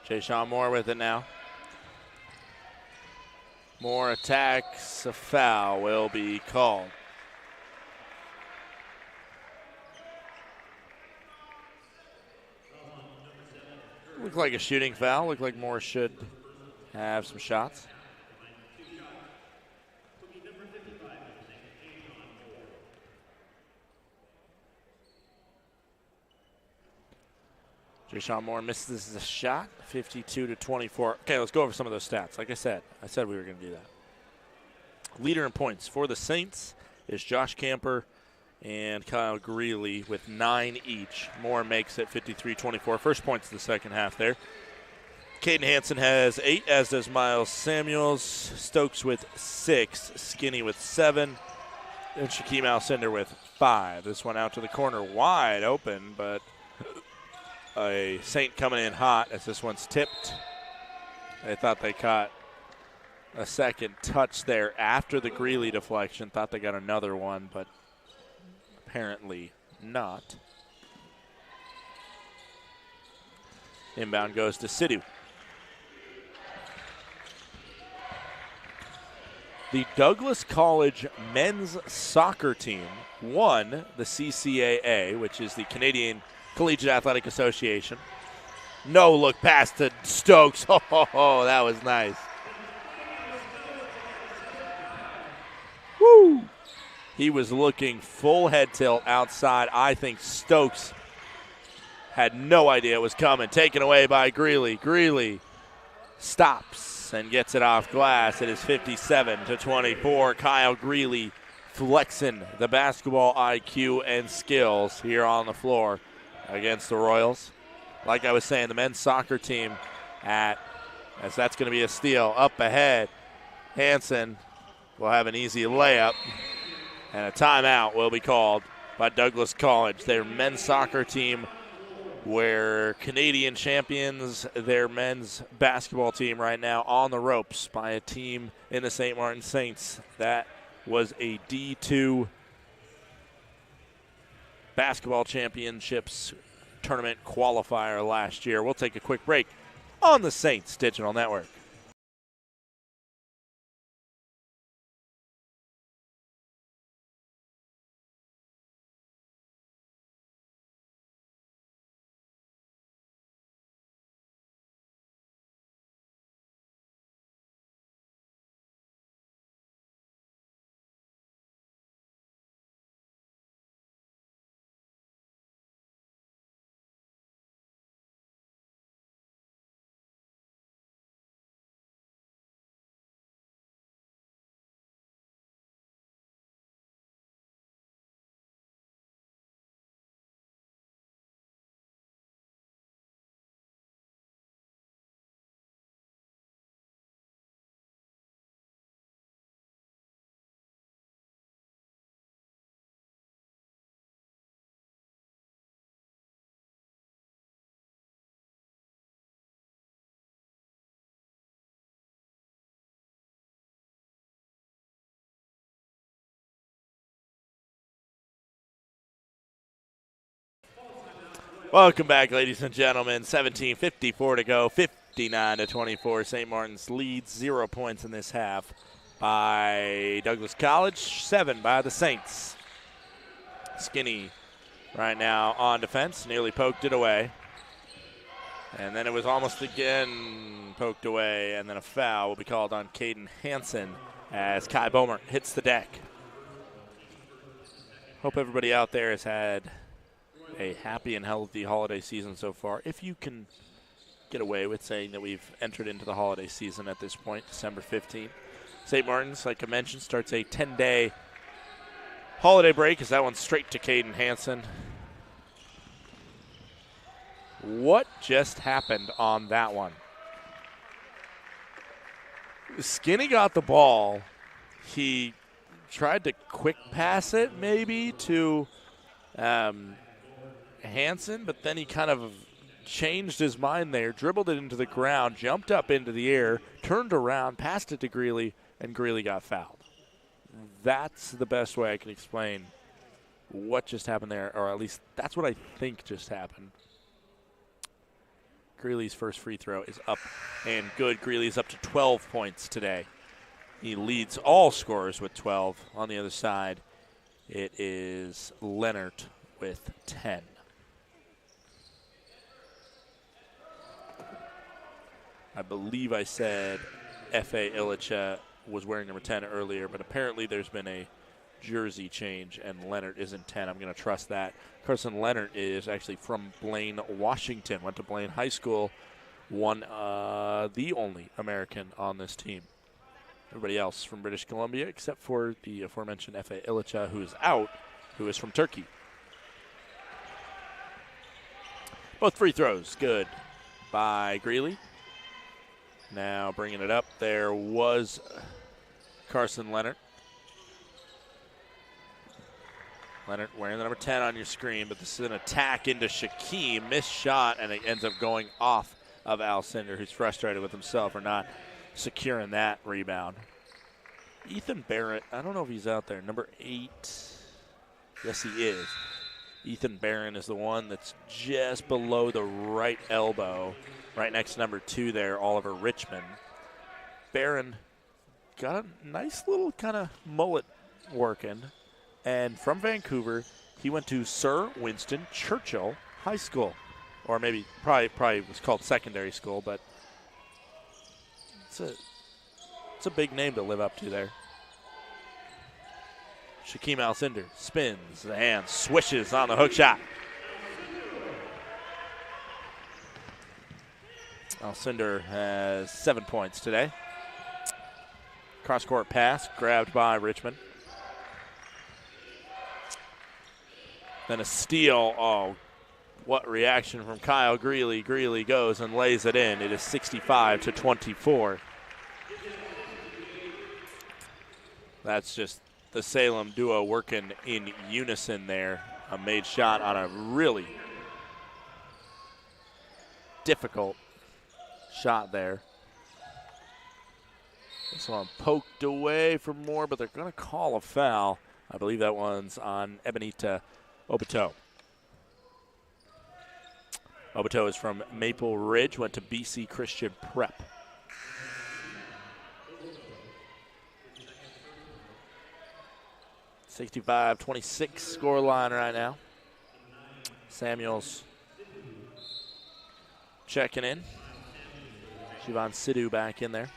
Jay-Sean Moore with it now. Moore attacks. A foul will be called. Looked like a shooting foul. Looked like Moore should have some shots. Jay-Sean Moore misses the shot, 52-24. Okay, let's go over some of those stats. Like I said we were going to do that. Leader in points for the Saints is Josh Camper and Kyle Greeley with 9 each. Moore makes it 53-24. First points of the second half there. Caden Hansen has 8, as does Miles Samuels. Stokes with 6, Skinny with 7, and Shaquem Alcindor with 5. This one out to the corner, wide open, but a Saint coming in hot as this one's tipped. They thought they caught a second touch there after the Greeley deflection. Thought they got another one, but apparently not. Inbound goes to Sidhu. The Douglas College men's soccer team won the CCAA, which is the Canadian Collegiate Athletic Association. No look pass to Stokes. Oh, that was nice. Woo! He was looking full head tilt outside. I think Stokes had no idea it was coming. Taken away by Greeley. Greeley stops and gets it off glass. It is 57-24. Kyle Greeley flexing the basketball IQ and skills here on the floor against the Royals. Like I was saying, the men's soccer team as that's going to be a steal. Up ahead, Hansen will have an easy layup, and a timeout will be called by Douglas College. Their men's soccer team were Canadian champions. Their men's basketball team right now on the ropes by a team in the St. Martin Saints. That was a D2 basketball championships tournament qualifier last year. We'll take a quick break on the Saints Digital Network. Welcome back, ladies and gentlemen. 17:54 to go, 59-24. St. Martin's leads 0 points in this half by Douglas College, 7 by the Saints. Skinny right now on defense, nearly poked it away. And then it was almost again poked away, and then a foul will be called on Caden Hansen as Kai Bomer hits the deck. Hope everybody out there has had a happy and healthy holiday season so far. If you can get away with saying that we've entered into the holiday season at this point, December 15th. St. Martin's, like I mentioned, starts a 10-day holiday break as that one's straight to Caden Hansen. What just happened on that one? Skinny got the ball. He tried to quick pass it maybe to Hansen, but then he kind of changed his mind there, dribbled it into the ground, jumped up into the air, turned around, passed it to Greeley, and Greeley got fouled. That's the best way I can explain what just happened there, or at least that's what I think just happened. Greeley's first free throw is up and good. Greeley's up to 12 points today. He leads all scorers with 12. On the other side, it is Leonard with 10. I believe I said F.A. Ilicha was wearing number 10 earlier, but apparently there's been a jersey change, and Leonard is in 10. I'm going to trust that. Carson Leonard is actually from Blaine, Washington. Went to Blaine High School. The only American on this team. Everybody else from British Columbia, except for the aforementioned F.A. Ilicha, who is out, who is from Turkey. Both free throws good by Greeley. Now bringing it up, there was Carson Leonard. Leonard wearing the number 10 on your screen, but this is an attack into Shaquem. Missed shot, and it ends up going off of Alcindor, who's frustrated with himself for not securing that rebound. Ethan Barrett, I don't know if he's out there. Number 8. Yes, he is. Ethan Barron is the one that's just below the right elbow, right next to number 2 there, Oliver Richmond. Barron got a nice little kind of mullet working. And from Vancouver, he went to Sir Winston Churchill High School. Or maybe, probably was called secondary school, but it's a big name to live up to there. Shaquem Alcindor spins and swishes on the hook shot. Alcindor has 7 points today. Cross-court pass grabbed by Richmond. Then a steal. Oh, what reaction from Kyle Greeley. Greeley goes and lays it in. It is 65-24. That's just the Salem duo working in unison there. A made shot on a really difficult shot there. This one poked away for more, but they're going to call a foul. I believe that one's on Ebenita Obato. Obato is from Maple Ridge, went to BC Christian Prep. (65-26) score line right now. Samuels checking in. Sivan Sidhu back in there.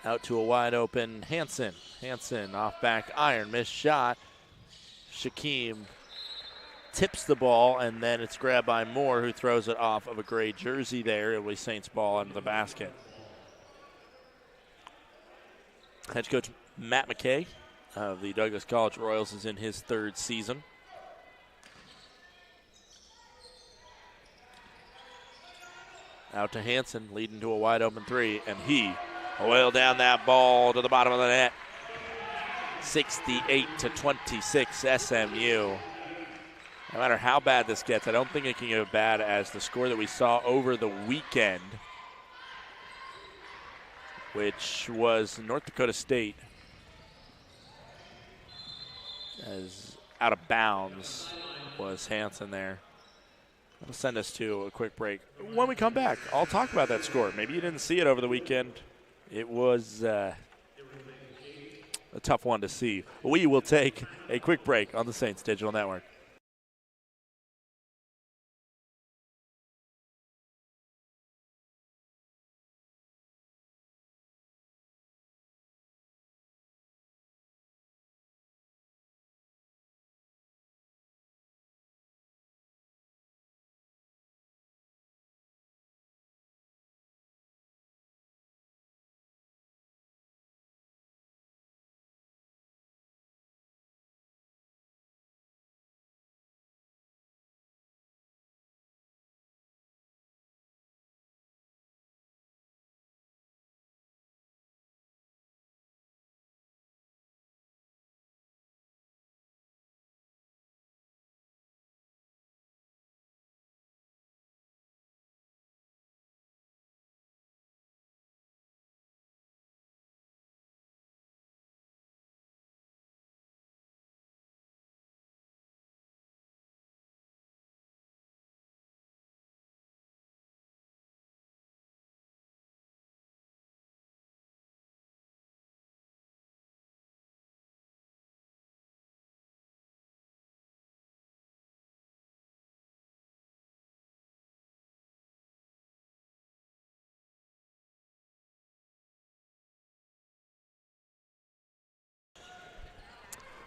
Out to a wide open Hansen. Hansen off back iron, missed shot. Shaquem tips the ball, and then it's grabbed by Moore, who throws it off of a gray jersey there. It was Saints ball under the basket. Head coach Matt McKay of the Douglas College Royals is in his 3rd season. Out to Hansen, leading to a wide open 3, and he oiled down that ball to the bottom of the net. 68-26 SMU. No matter how bad this gets, I don't think it can get as bad as the score that we saw over the weekend, which was North Dakota State as out of bounds was Hansen there. That'll send us to a quick break. When we come back, I'll talk about that score. Maybe you didn't see it over the weekend. It was a tough one to see. We will take a quick break on the Saints Digital Network.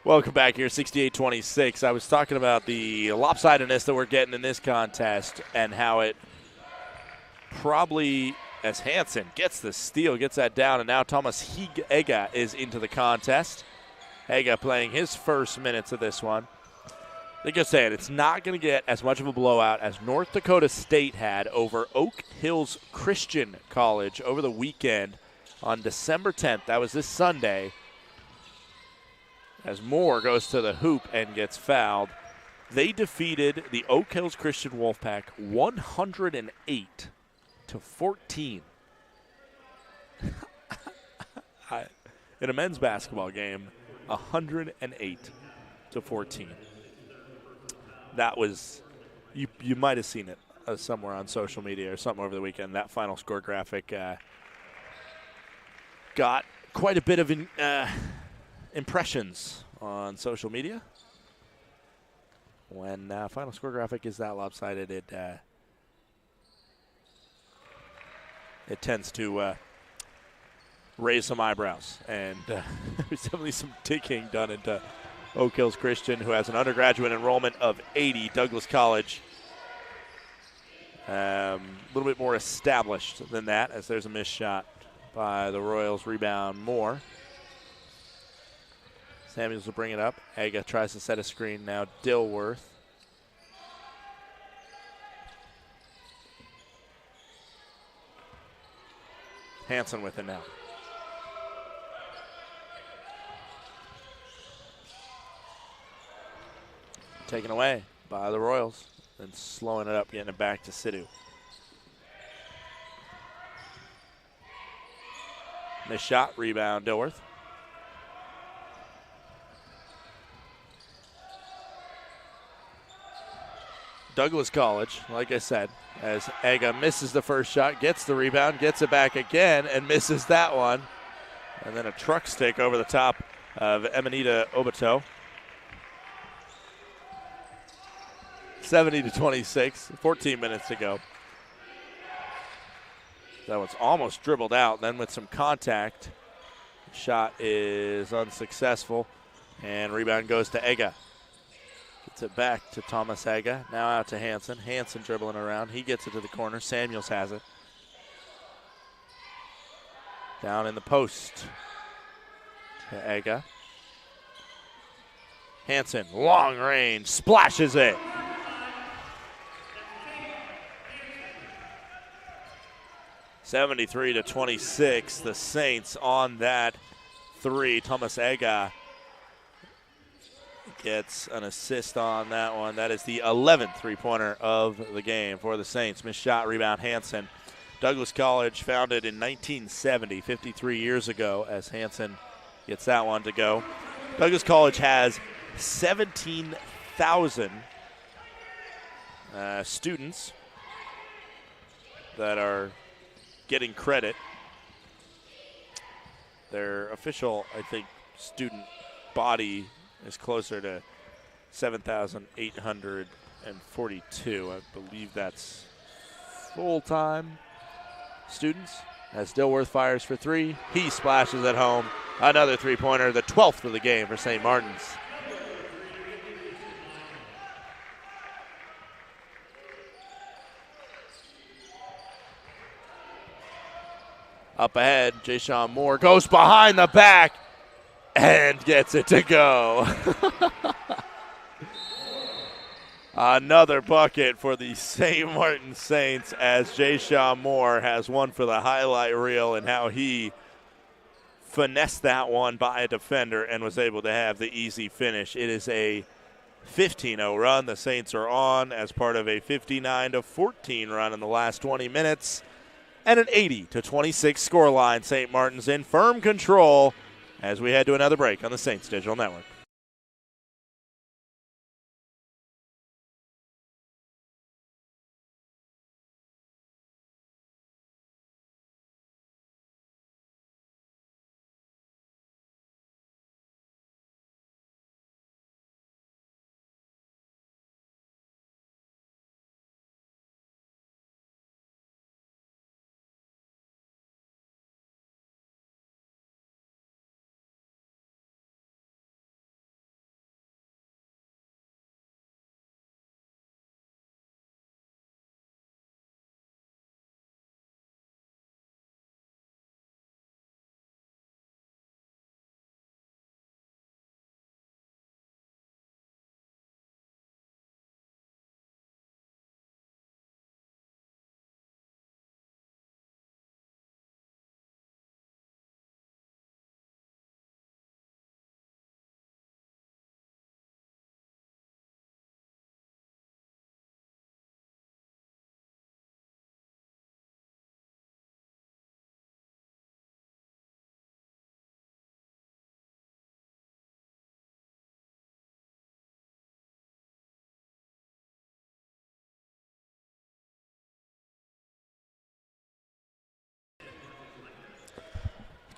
Welcome back here, 68-26. I was talking about the lopsidedness that we're getting in this contest and how it probably, as Hansen gets the steal, gets that down, and now Thomas Ega is into the contest. Ega playing his first minutes of this one. Like I was saying, it's not going to get as much of a blowout as North Dakota State had over Oak Hills Christian College over the weekend on December 10th. That was this Sunday. As Moore goes to the hoop and gets fouled. They defeated the Oak Hills Christian Wolfpack 108-14. In a men's basketball game, 108-14. That was, you might have seen it somewhere on social media or something over the weekend. That final score graphic got quite a bit of impressions on social media. When final score graphic is that lopsided, it tends to raise some eyebrows. And there's definitely some digging done into Oak Hills Christian, who has an undergraduate enrollment of 80. Douglas College, a little bit more established than that, as there's a missed shot by the Royals. Rebound Moore. Samuels will bring it up. Aga tries to set a screen now. Dilworth. Hansen with it now. Taken away by the Royals and slowing it up, getting it back to Sidhu. Missed shot, rebound, Dilworth. Douglas College, like I said, as Aga misses the first shot, gets the rebound, gets it back again, and misses that one. And then a truck stick over the top of Emanita Obito. 70-26, 14 minutes to go. That one's almost dribbled out, then with some contact. Shot is unsuccessful, and rebound goes to Aga. Gets it back to Thomas Aga. Now out to Hansen. Hansen dribbling around. He gets it to the corner. Samuels has it. Down in the post to Aga. Hansen, long range, splashes it. (73-26). The Saints on that three. Thomas Aga gets an assist on that one. That is the 11th three-pointer of the game for the Saints. Missed shot, rebound, Hansen. Douglas College founded in 1970, 53 years ago, as Hansen gets that one to go. Douglas College has 17,000 students that are getting credit. Their official, I think, student body is closer to 7,842. I believe that's full-time students. As Dilworth fires for three, he splashes at home. Another three-pointer, the 12th of the game for St. Martin's. Up ahead, Jayshawn Moore goes behind the back and gets it to go. Another bucket for the St. Martin Saints, as Jayshawn Moore has one for the highlight reel and how he finessed that one by a defender and was able to have the easy finish. It is a 15-0 run. The Saints are on as part of a 59-14 run in the last 20 minutes. And an 80-26 scoreline. St. Martin's in firm control as we head to another break on the Saints Digital Network.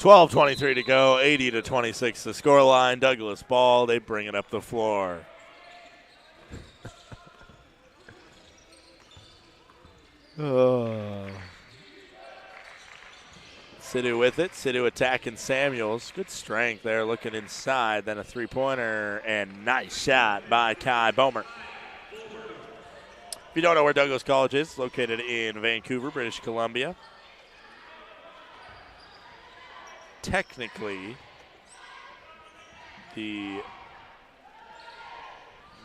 12:23 to go, 80-26 the scoreline. Douglas ball, they bring it up the floor. Sidhu with it. Sidhu attacking Samuels. Good strength there, looking inside. Then a three-pointer, and nice shot by Kai Bomer. If you don't know where Douglas College is, located in Vancouver, British Columbia. Technically, the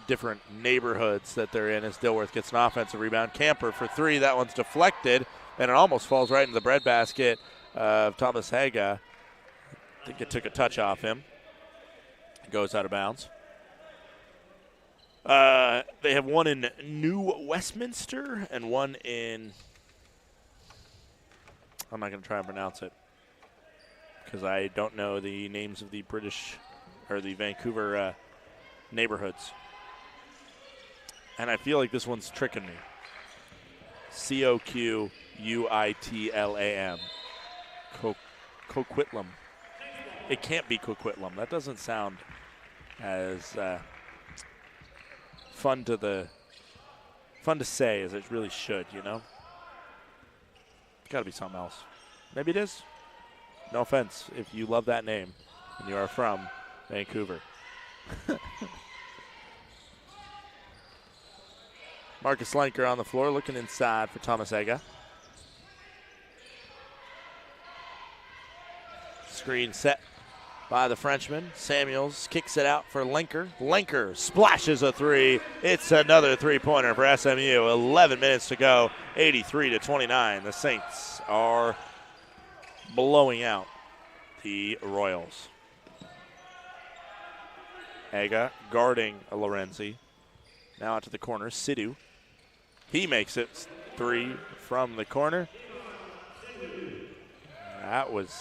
different neighborhoods that they're in as Dilworth gets an offensive rebound. Camper for three. That one's deflected, and it almost falls right into the breadbasket of Thomas Haga. I think it took a touch off him. It goes out of bounds. They have one in New Westminster and one in, I'm not going to try and pronounce it because I don't know the names of the British or the Vancouver neighborhoods. And I feel like this one's tricking me. Coquitlam. Coquitlam. It can't be Coquitlam. That doesn't sound as fun to say as it really should, you know? It's got to be something else. Maybe it is. No offense if you love that name and you are from Vancouver. Marcus Lenker on the floor looking inside for Thomas Ega. Screen set by the Frenchman. Samuels kicks it out for Lenker. Lenker splashes a three. It's another three-pointer for SMU. 11 minutes to go, 83-29. The Saints are blowing out the Royals. Ega guarding Lorenzi. Now out to the corner, Sidhu. He makes it three from the corner. That was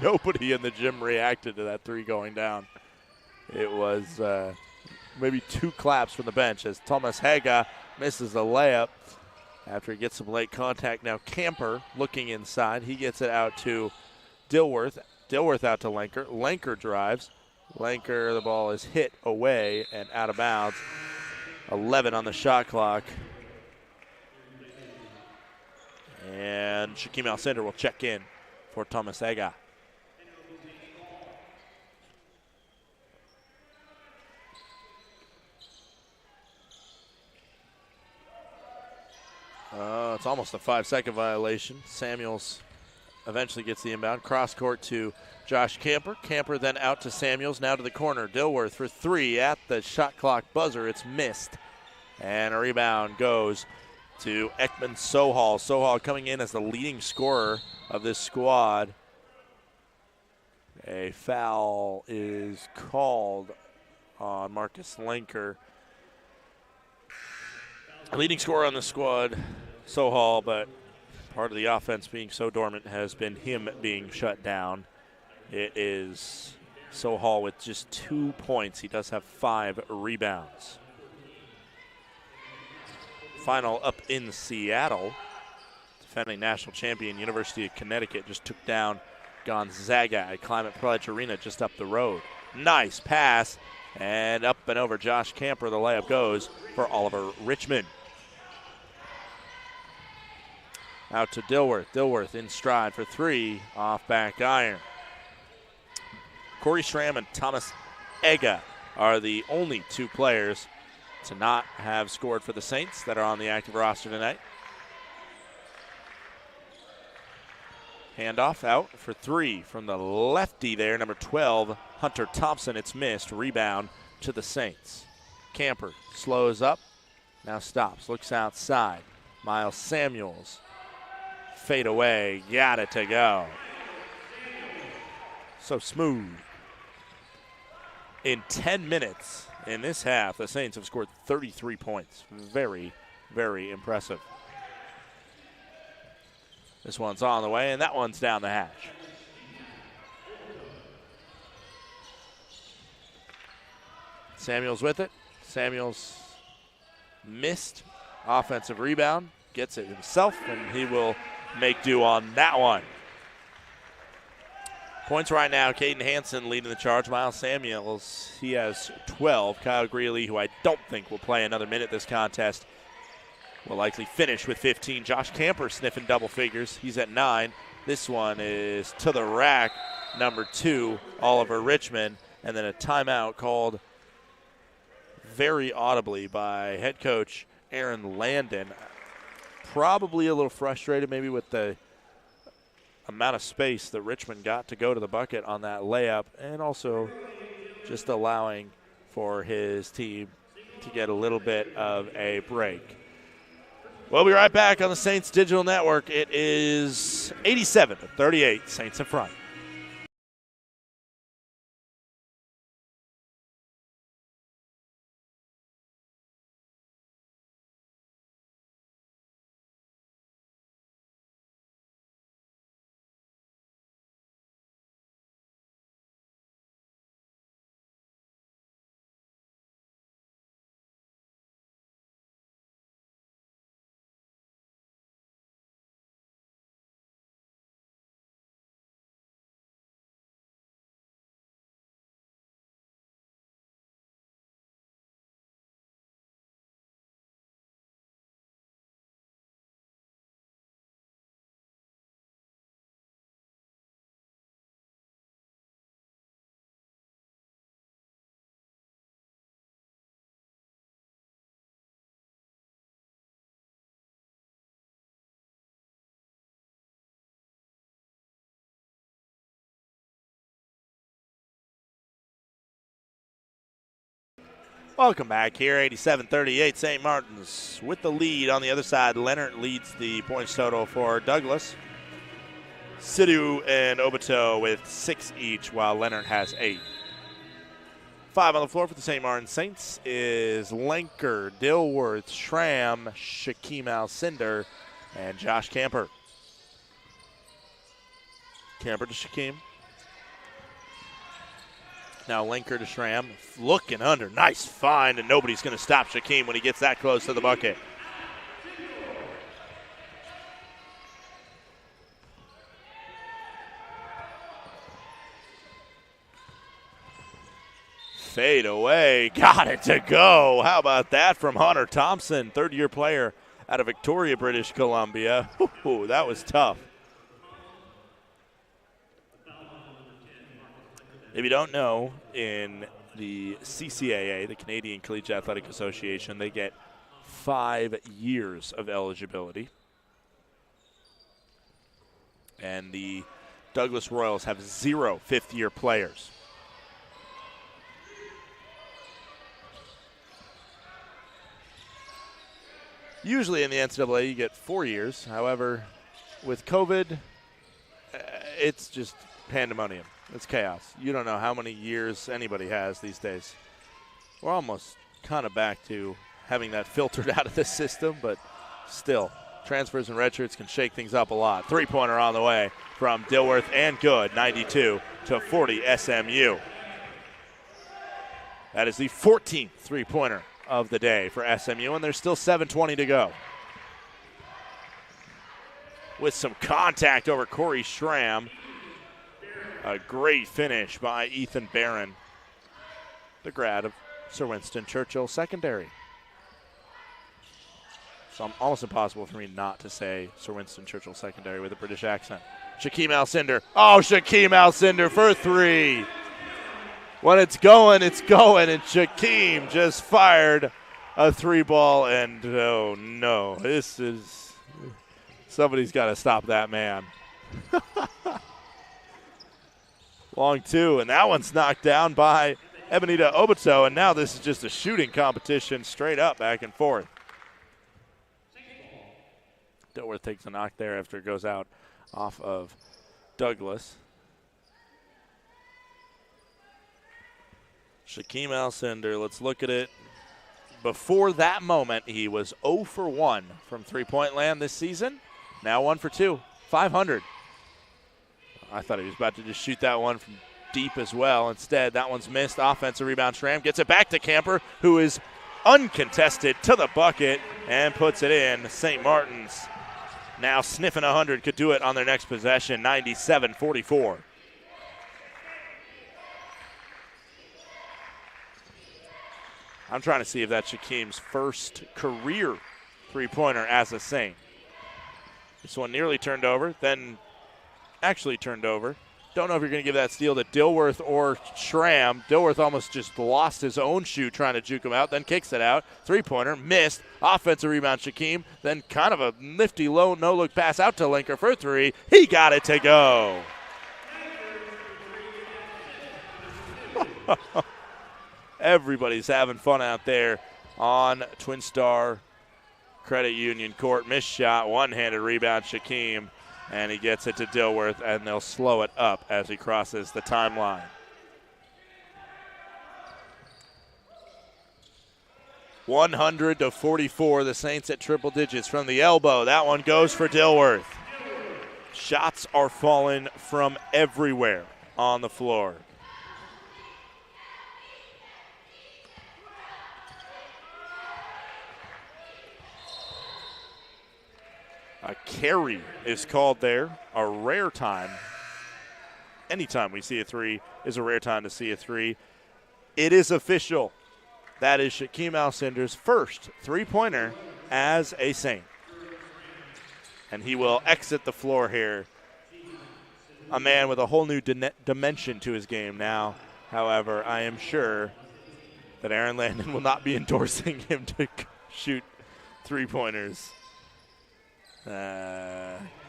nobody in the gym reacted to that three going down. It was maybe two claps from the bench as Thomas Haga misses the layup after he gets some late contact. Now Camper looking inside. He gets it out to Dilworth. Dilworth out to Lenker. Lenker drives. Lenker, the ball is hit away and out of bounds. 11 on the shot clock. And Shaquem Alcindor will check in for Thomas Ega. It's almost a 5-second violation. Samuels eventually gets the inbound. Cross court to Josh Camper. Camper then out to Samuels. Now to the corner. Dilworth for three at the shot clock buzzer. It's missed. And a rebound goes to Ekman Sohal. Sohal coming in as the leading scorer of this squad. A foul is called on Marcus Lenker. Leading scorer on the squad, Sohal, but part of the offense being so dormant has been him being shut down. It is Sohal with just 2 points. He does have 5 rebounds. Final up in Seattle. Defending national champion University of Connecticut just took down Gonzaga at Climate Pledge Arena just up the road. Nice pass, and up and over Josh Camper. The layup goes for Oliver Richmond. Out to Dilworth. Dilworth in stride for three, off back iron. Corey Schramm and Thomas Ega are the only two players to not have scored for the Saints that are on the active roster tonight. Handoff out for three from the lefty there, number 12, Hunter Thompson. It's missed. Rebound to the Saints. Camper slows up, now stops, looks outside. Miles Samuels. Fade away, got it to go. So smooth. In 10 minutes in this half, the Saints have scored 33 points. Very, very impressive. This one's on the way, and that one's down the hatch. Samuels with it. Samuels missed. Offensive rebound. Gets it himself, and he will make do on that one. Points right now, Caden Hansen leading the charge. Miles Samuels, he has 12. Kyle Greeley, who I don't think will play another minute this contest, will likely finish with 15. Josh Camper sniffing double figures. He's at 9. This one is to the rack, number 2, Oliver Richmond. And then a timeout called very audibly by head coach Aaron Landon. Probably a little frustrated maybe with the amount of space that Richmond got to go to the bucket on that layup, and also just allowing for his team to get a little bit of a break. We'll be right back on the Saints Digital Network. It is 87-38, Saints in front. Welcome back here, 87-38, St. Martin's with the lead. On the other side, Leonard leads the points total for Douglas. Sidhu and Obito with 6 each, while Leonard has 8. 5 on the floor for the St. Martin Saints is Lenker, Dilworth, Schramm, Shaquem Alcindor, and Josh Camper. Camper to Shaquem. Now Lenker to Schramm, looking under, nice find, and nobody's going to stop Shaquem when he gets that close to the bucket. Fade away, got it to go. How about that from Hunter Thompson, third-year player out of Victoria, British Columbia. Ooh, that was tough. If you don't know, in the CCAA, the Canadian Collegiate Athletic Association, they get 5 years of eligibility. And the Douglas Royals have 0 fifth-year players. Usually in the NCAA, you get 4 years. However, with COVID, it's just pandemonium. It's chaos. You don't know how many years anybody has these days. We're almost kind of back to having that filtered out of the system, but still, transfers and redshirts can shake things up a lot. Three-pointer on the way from Dilworth, and good, 92-40 SMU. That is the 14th three-pointer of the day for SMU, and there's still 7:20 to go. With some contact over Corey Schramm. A great finish by Ethan Barron, the grad of Sir Winston Churchill Secondary. So almost impossible for me not to say Sir Winston Churchill Secondary with a British accent. Shaquem Alcindor. Oh, Shaquem Alcindor for 3. When it's going, and Shaquem just fired a 3-ball, and oh no, somebody's got to stop that man. Long 2, and that one's knocked down by Ebenita Obito, and now this is just a shooting competition straight up, back and forth. Dilworth takes a knock there after it goes out off of Douglas. Shaquem Alcindor, let's look at it. Before that moment, he was 0 for 1 from three-point land this season. Now 1 for 2, 500. I thought he was about to just shoot that one from deep as well. Instead, that one's missed. Offensive rebound. Schramm gets it back to Camper, who is uncontested to the bucket and puts it in. St. Martin's now sniffing 100. Could do it on their next possession, 97-44. I'm trying to see if that's Shaquem's first career three-pointer as a Saint. This one nearly turned over, then actually turned over. Don't know if you're going to give that steal to Dilworth or Schramm. Dilworth almost just lost his own shoe trying to juke him out, then kicks it out. Three-pointer, missed. Offensive rebound, Shaquem. Then kind of a nifty low no-look pass out to Linker for three. He got it to go. Everybody's having fun out there on Twin Star Credit Union Court. Missed shot, one-handed rebound, Shaquem, and he gets it to Dilworth, and they'll slow it up as he crosses the timeline. (100-44), the Saints at triple digits from the elbow. That one goes for Dilworth. Shots are falling from everywhere on the floor. A carry is called there, a rare time. Anytime we see a three is a rare time to see a three. It is official. That is Shaquem Alcindor's first three-pointer as a Saint. And he will exit the floor here. A man with a whole new dimension to his game now. However, I am sure that Aaron Landon will not be endorsing him to shoot three-pointers.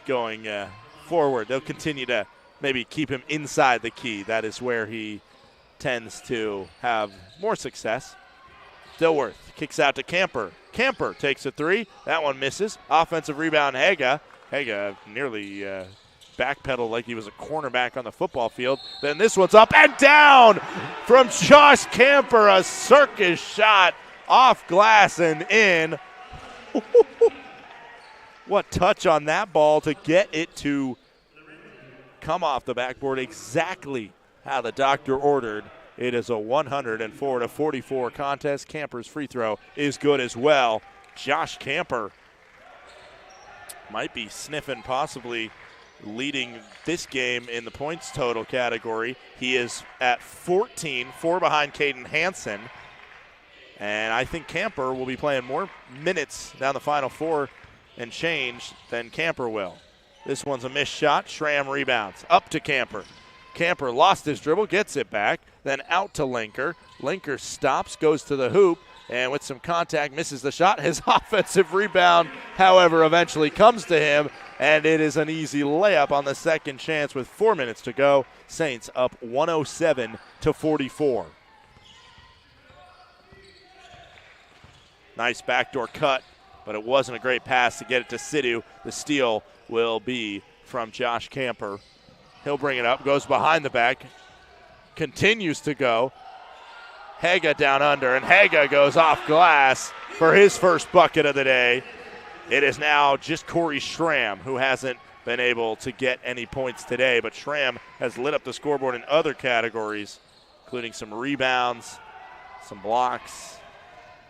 Going forward. They'll continue to maybe keep him inside the key. That is where he tends to have more success. Dilworth kicks out to Camper. Camper takes a three. That one misses. Offensive rebound, Haga. Haga nearly backpedaled like he was a cornerback on the football field. Then this one's up and down from Josh Camper. A circus shot off glass and in. What touch on that ball to get it to come off the backboard exactly how the doctor ordered. It is a 104-44 contest. Camper's free throw is good as well. Josh Camper might be sniffing, possibly leading this game in the points total category. He is at 14, 4 behind Caden Hansen. And I think Camper will be playing more minutes down the Final Four and change than Camper will. This one's a missed shot. Schramm rebounds. Up to Camper. Camper lost his dribble, gets it back, then out to Linker. Linker stops, goes to the hoop, and with some contact, misses the shot. His offensive rebound, however, eventually comes to him, and it is an easy layup on the second chance with 4 minutes to go. Saints up 107-44. Nice backdoor cut, but it wasn't a great pass to get it to Sidhu. The steal will be from Josh Camper. He'll bring it up, goes behind the back, continues to go. Haga down under, and Haga goes off glass for his first bucket of the day. It is now just Corey Schramm who hasn't been able to get any points today, but Schramm has lit up the scoreboard in other categories, including some rebounds, some blocks.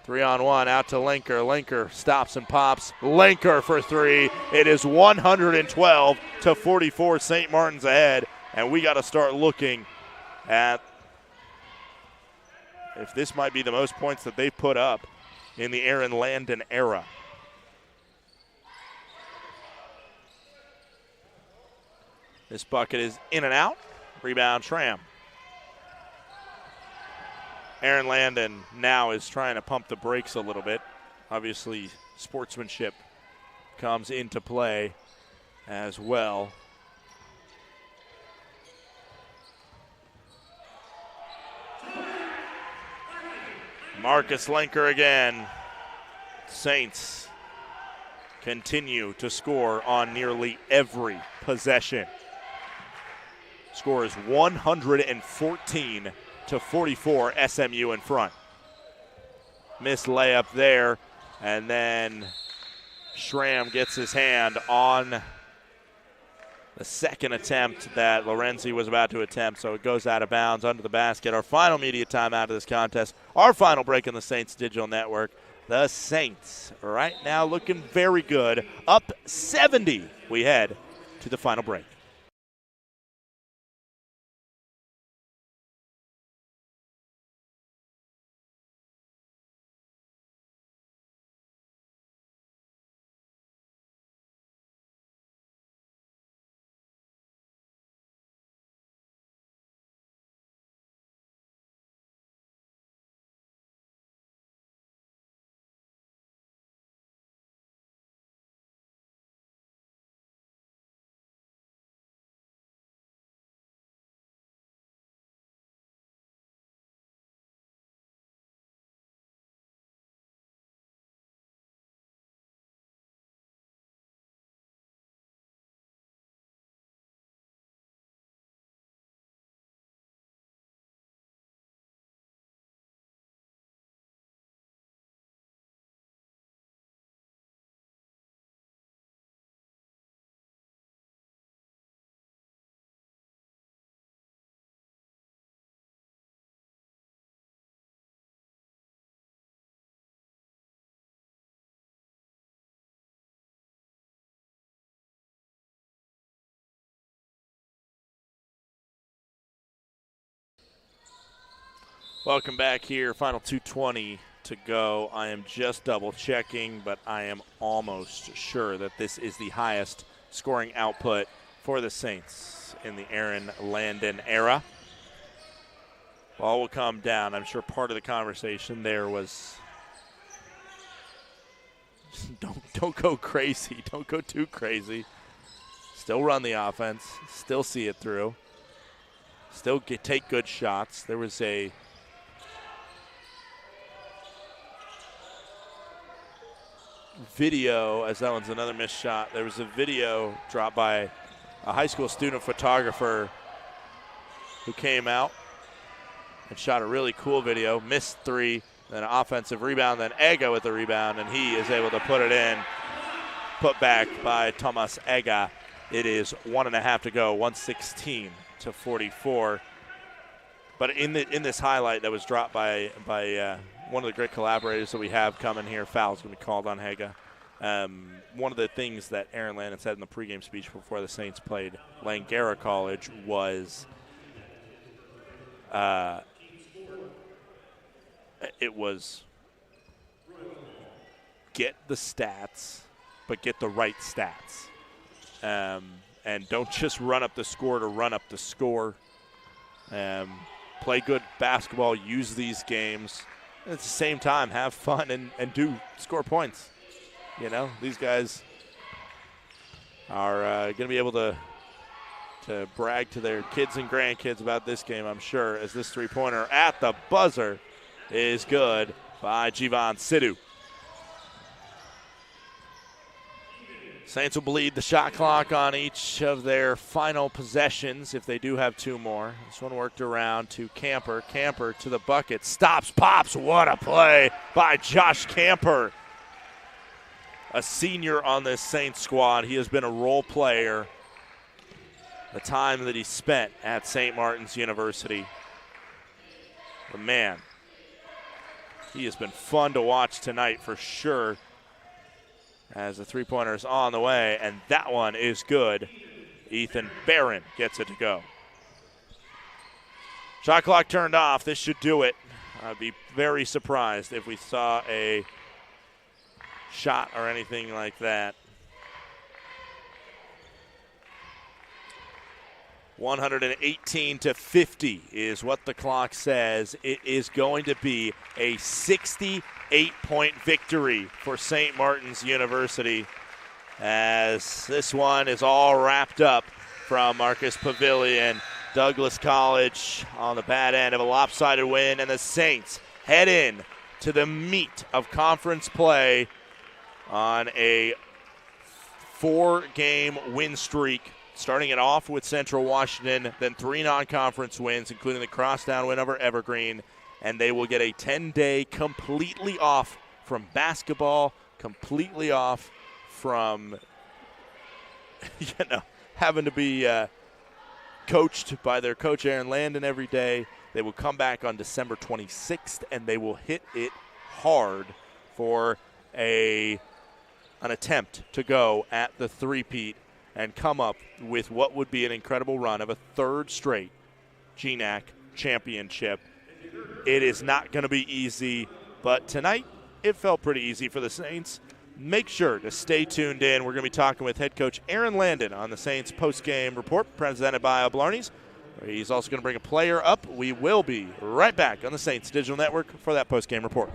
3-on-1 out to Linker. Linker stops and pops. Linker for three. It is 112-44. St. Martin's ahead, and we got to start looking at if this might be the most points that they've put up in the Aaron Landon era. This bucket is in and out. Rebound, Schramm. Aaron Landon now is trying to pump the brakes a little bit. Obviously, sportsmanship comes into play as well. Marcus Linker again. Saints continue to score on nearly every possession. Score is 114-44, SMU in front. Missed layup there, and then Schramm gets his hand on the second attempt that Lorenzi was about to attempt, so it goes out of bounds under the basket. Our final media timeout of this contest, our final break on the Saints Digital Network. The Saints right now looking very good, up 70. We head to the final break. Welcome back here. Final 2:20 to go. I am just double checking, but I am almost sure that this is the highest scoring output for the Saints in the Aaron Landon era. Ball will come down. I'm sure part of the conversation there was don't go crazy. Don't go too crazy. Still run the offense. Still see it through. Still take good shots. There was a video, as that one's another missed shot. There was a video dropped by a high school student photographer who came out and shot a really cool video. Missed three, then an offensive rebound, then Ega with the rebound, and he is able to put it in. Put back by Thomas Ega. It is 1.5 to go, 116-44. But in this highlight that was dropped by one of the great collaborators that we have coming here, foul's going to be called on Haga. One of the things that Aaron Landon said in the pregame speech before the Saints played Langara College was it was get the stats, but get the right stats. And don't just run up the score to run up the score. Play good basketball, use these games. And at the same time, have fun and do score points. You know, these guys are going to be able to brag to their kids and grandkids about this game, I'm sure, as this three-pointer at the buzzer is good by Jivan Sidhu. Saints will bleed the shot clock on each of their final possessions if they do have two more. This one worked around to Camper. Camper to the bucket. Stops, pops. What a play by Josh Camper. A senior on this Saints squad. He has been a role player the time that he spent at St. Martin's University. But man, he has been fun to watch tonight for sure, as the three-pointer is on the way, and that one is good. Ethan Barron gets it to go. Shot clock turned off. This should do it. I'd be very surprised if we saw a shot or anything like that. 118-50 is what the clock says. It is going to be a 68-point victory for St. Martin's University, as this one is all wrapped up from Marcus Pavilion. Douglas College on the bad end of a lopsided win, and the Saints head in to the meat of conference play on a 4-game win streak, starting it off with Central Washington, then 3 non-conference wins, including the crosstown win over Evergreen, and they will get a 10-day completely off from basketball, completely off from, having to be coached by their coach Aaron Landon every day. They will come back on December 26th, and they will hit it hard for an attempt to go at the three-peat and come up with what would be an incredible run of a third straight GNAC championship. It is not going to be easy, but tonight it felt pretty easy for the Saints. Make sure to stay tuned in. We're going to be talking with head coach Aaron Landon on the Saints post-game report presented by Blarney's. He's also going to bring a player up. We will be right back on the Saints Digital Network for that post-game report.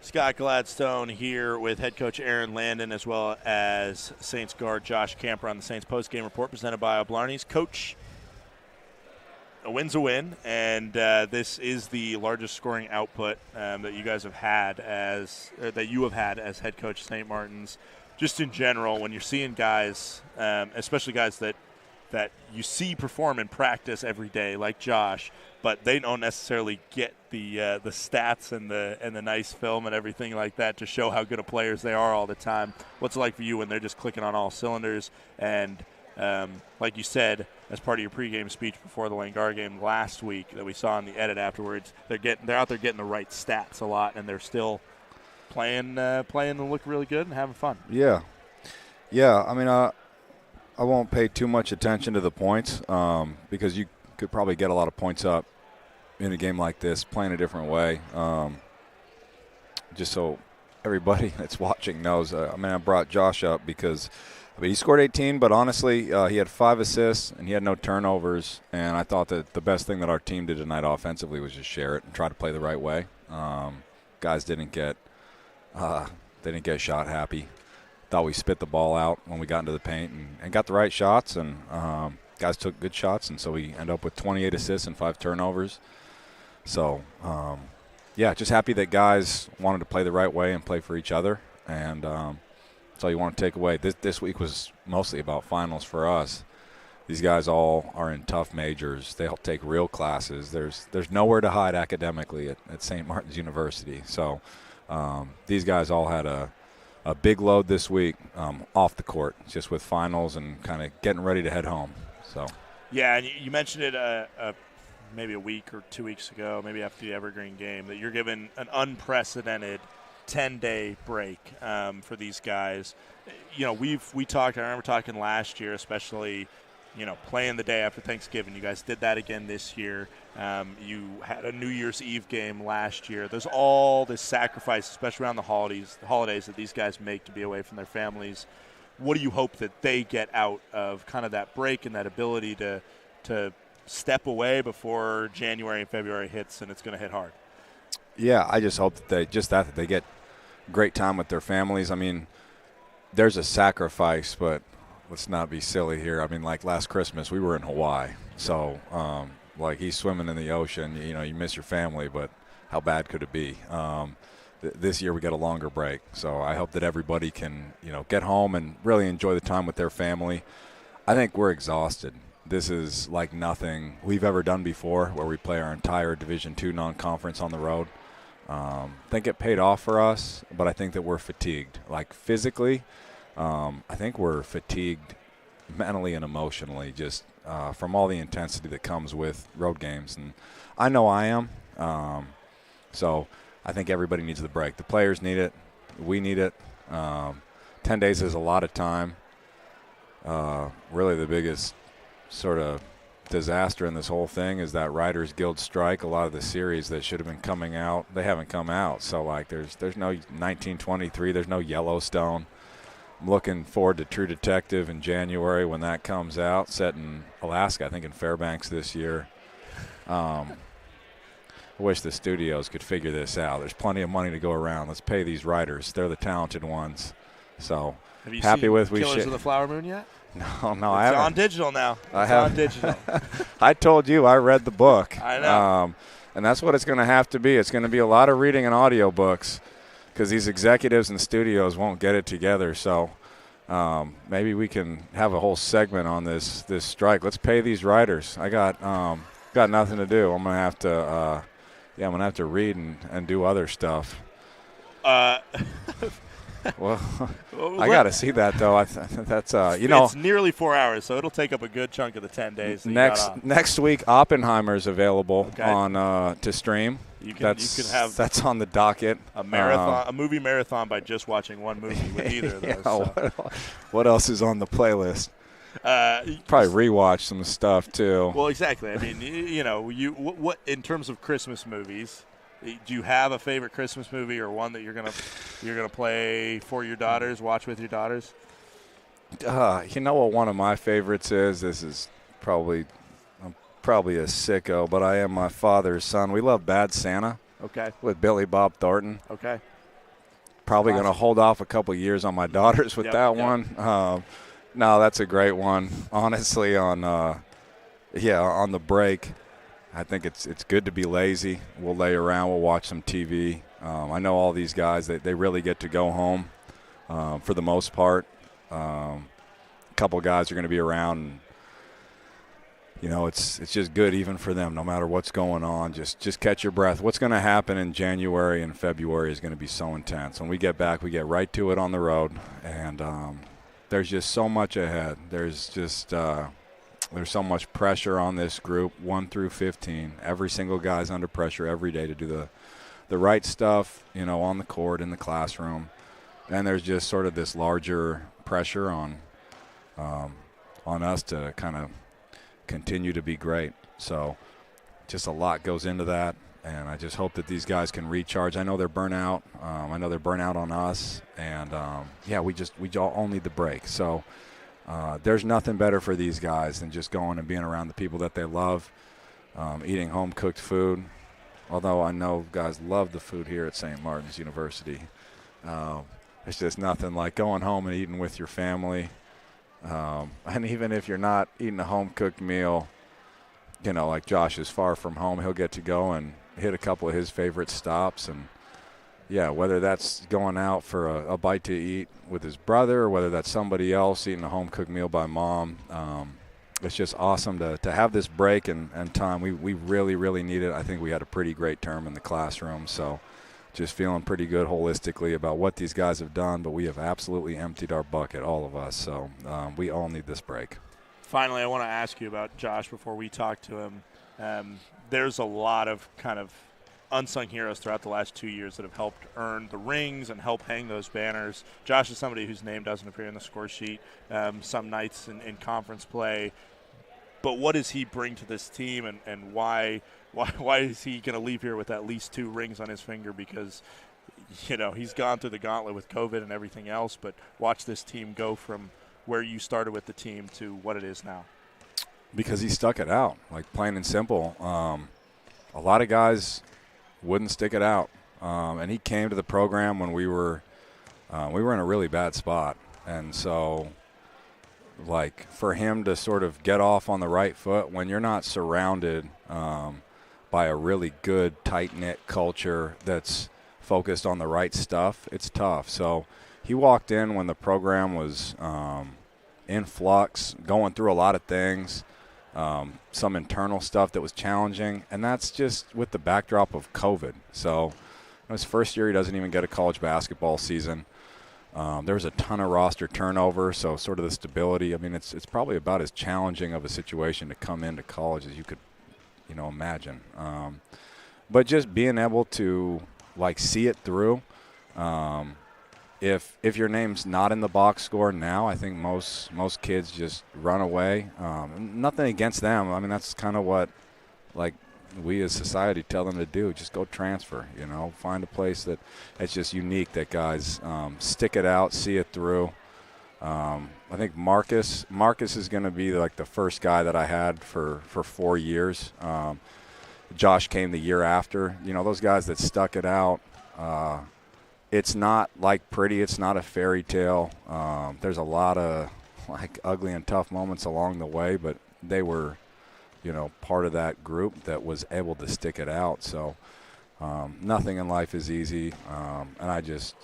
Scott Gladstone here with head coach Aaron Landon, as well as Saints guard Josh Camper on the Saints postgame report presented by Blarney's. Coach, a win's a win, and this is the largest scoring output that you guys have had as head coach St. Martin's. Just in general, when you're seeing guys, especially guys that you see perform in practice every day, like Josh, but they don't necessarily get the stats and the nice film and everything like that to show how good of players they are all the time. What's it like for you when they're just clicking on all cylinders? And like you said, as part of your pregame speech before the Langar game last week that we saw in the edit afterwards, they're out there getting the right stats a lot, and they're still playing and look really good and having fun. Yeah. I mean, I won't pay too much attention to the points because you could probably get a lot of points up in a game like this playing a different way. Just so everybody that's watching knows, I brought Josh up because he scored 18, but honestly, he had 5 assists and he had no turnovers. And I thought that the best thing that our team did tonight offensively was just share it and try to play the right way. Guys didn't get shot happy. Thought we spit the ball out when we got into the paint and got the right shots, and guys took good shots, and so we end up with 28 assists and 5 turnovers. So, just happy that guys wanted to play the right way and play for each other, and that's all you want to take away. This week was mostly about finals for us. These guys all are in tough majors. They'll take real classes. There's nowhere to hide academically at St. Martin's University. So these guys all had a big load this week off the court, just with finals and kind of getting ready to head home. So, yeah, and you mentioned it maybe a week or 2 weeks ago, maybe after the Evergreen game, that you're given an unprecedented 10-day break for these guys. You know, we talked. I remember talking last year, especially, playing the day after Thanksgiving. You guys did that again this year. You had a New Year's Eve game last year. There's all this sacrifice, especially around the holidays that these guys make to be away from their families. What do you hope that they get out of kind of that break and that ability to step away before January and February hits and it's going to hit hard? Yeah, I just hope that they get great time with their families. I mean, there's a sacrifice, but let's not be silly here. I mean, like last Christmas, we were in Hawaii. So, he's swimming in the ocean. You miss your family, but how bad could it be? This year we got a longer break. So I hope that everybody can, get home and really enjoy the time with their family. I think we're exhausted. This is like nothing we've ever done before, where we play our entire Division II non-conference on the road. I think it paid off for us, but I think that we're fatigued. Like physically, I think we're fatigued mentally and emotionally, just from all the intensity that comes with road games. And I know I am. So I think everybody needs the break. The players need it. We need it. 10 days is a lot of time. Really the biggest sort of disaster in this whole thing is that Writers Guild strike. A lot of the series that should have been coming out, they haven't come out. So, there's no 1923. There's no Yellowstone. I'm looking forward to True Detective in January when that comes out, set in Alaska, I think in Fairbanks this year. I wish the studios could figure this out. There's plenty of money to go around. Let's pay these writers. They're the talented ones. So, have you happy seen with Killers of the Flower Moon yet? No, It's I haven't. on digital now. It's on digital. I told you I read the book. I know. And that's what it's going to have to be. It's going to be a lot of reading and audiobooks because these executives and studios won't get it together. So maybe we can have a whole segment on this strike. Let's pay these writers. I got nothing to do. I'm going to have to read and do other stuff. Well, I got to see that, though. That's it's nearly 4 hours, so it'll take up a good chunk of the 10 days. Next week, Oppenheimer's available on to stream. You can have that's on the docket. A marathon, a movie marathon by just watching one movie with either of those. So. What else is on the playlist? Probably rewatch some stuff too. Well, exactly. I mean, what in terms of Christmas movies. Do you have a favorite Christmas movie or one that you're gonna play for your daughters, watch with your daughters? You know what one of my favorites is? I'm probably a sicko, but I am my father's son. We love Bad Santa. Okay. With Billy Bob Thornton. Okay. Probably going to hold off a couple years on my daughters with that one. No, that's a great one. Honestly, on the break, I think it's good to be lazy. We'll lay around. We'll watch some TV. I know all these guys, they really get to go home for the most part. A couple guys are going to be around. And, it's just good even for them, no matter what's going on. Just catch your breath. What's going to happen in January and February is going to be so intense. When we get back, we get right to it on the road, and there's just so much ahead. There's so much pressure on this group, 1 through 15. Every single guy's under pressure every day to do the right stuff, on the court, in the classroom. And there's just sort of this larger pressure on us to kind of continue to be great. So just a lot goes into that, and I just hope that these guys can recharge. I know they're burnt out. I know they're burnt out on us, and we all need the break. So there's nothing better for these guys than just going and being around the people that they love, eating home-cooked food, although I know guys love the food here at St. Martin's University. It's just nothing like going home and eating with your family. And even if you're not eating a home-cooked meal, like Josh is far from home, he'll get to go and hit a couple of his favorite stops. And, whether that's going out for a bite to eat with his brother or whether that's somebody else eating a home-cooked meal by mom, it's just awesome to have this break and time. We really, really need it. I think we had a pretty great term in the classroom, so just feeling pretty good holistically about what these guys have done, but we have absolutely emptied our bucket, all of us. So we all need this break. Finally, I want to ask you about Josh before we talk to him. There's a lot of kind of unsung heroes throughout the last 2 years that have helped earn the rings and help hang those banners. Josh is somebody whose name doesn't appear in the score sheet some nights in conference play. But what does he bring to this team, and why is he going to leave here with at least 2 rings on his finger? Because, he's gone through the gauntlet with COVID and everything else, but watch this team go from where you started with the team to what it is now. Because he stuck it out, like plain and simple. A lot of guys wouldn't stick it out, and he came to the program when we were in a really bad spot, and so for him to sort of get off on the right foot when you're not surrounded by a really good, tight-knit culture that's focused on the right stuff, it's tough. So he walked in when the program was in flux, going through a lot of things, some internal stuff that was challenging, and that's just with the backdrop of COVID. So his first year, he doesn't even get a college basketball season. There was a ton of roster turnover, so sort of the stability. I mean, it's probably about as challenging of a situation to come into college as you could, imagine. But just being able to see it through. If your name's not in the box score now, I think most kids just run away. Nothing against them. I mean, that's kind of what we as society tell them to do. Just go transfer, find a place that it's just unique, that guys stick it out, see it through. I think Marcus is going to be the first guy that I had for 4 years. Josh came the year after. Those guys that stuck it out, it's not pretty. It's not a fairy tale. There's a lot of ugly and tough moments along the way, but they were part of that group that was able to stick it out. So nothing in life is easy, and I just,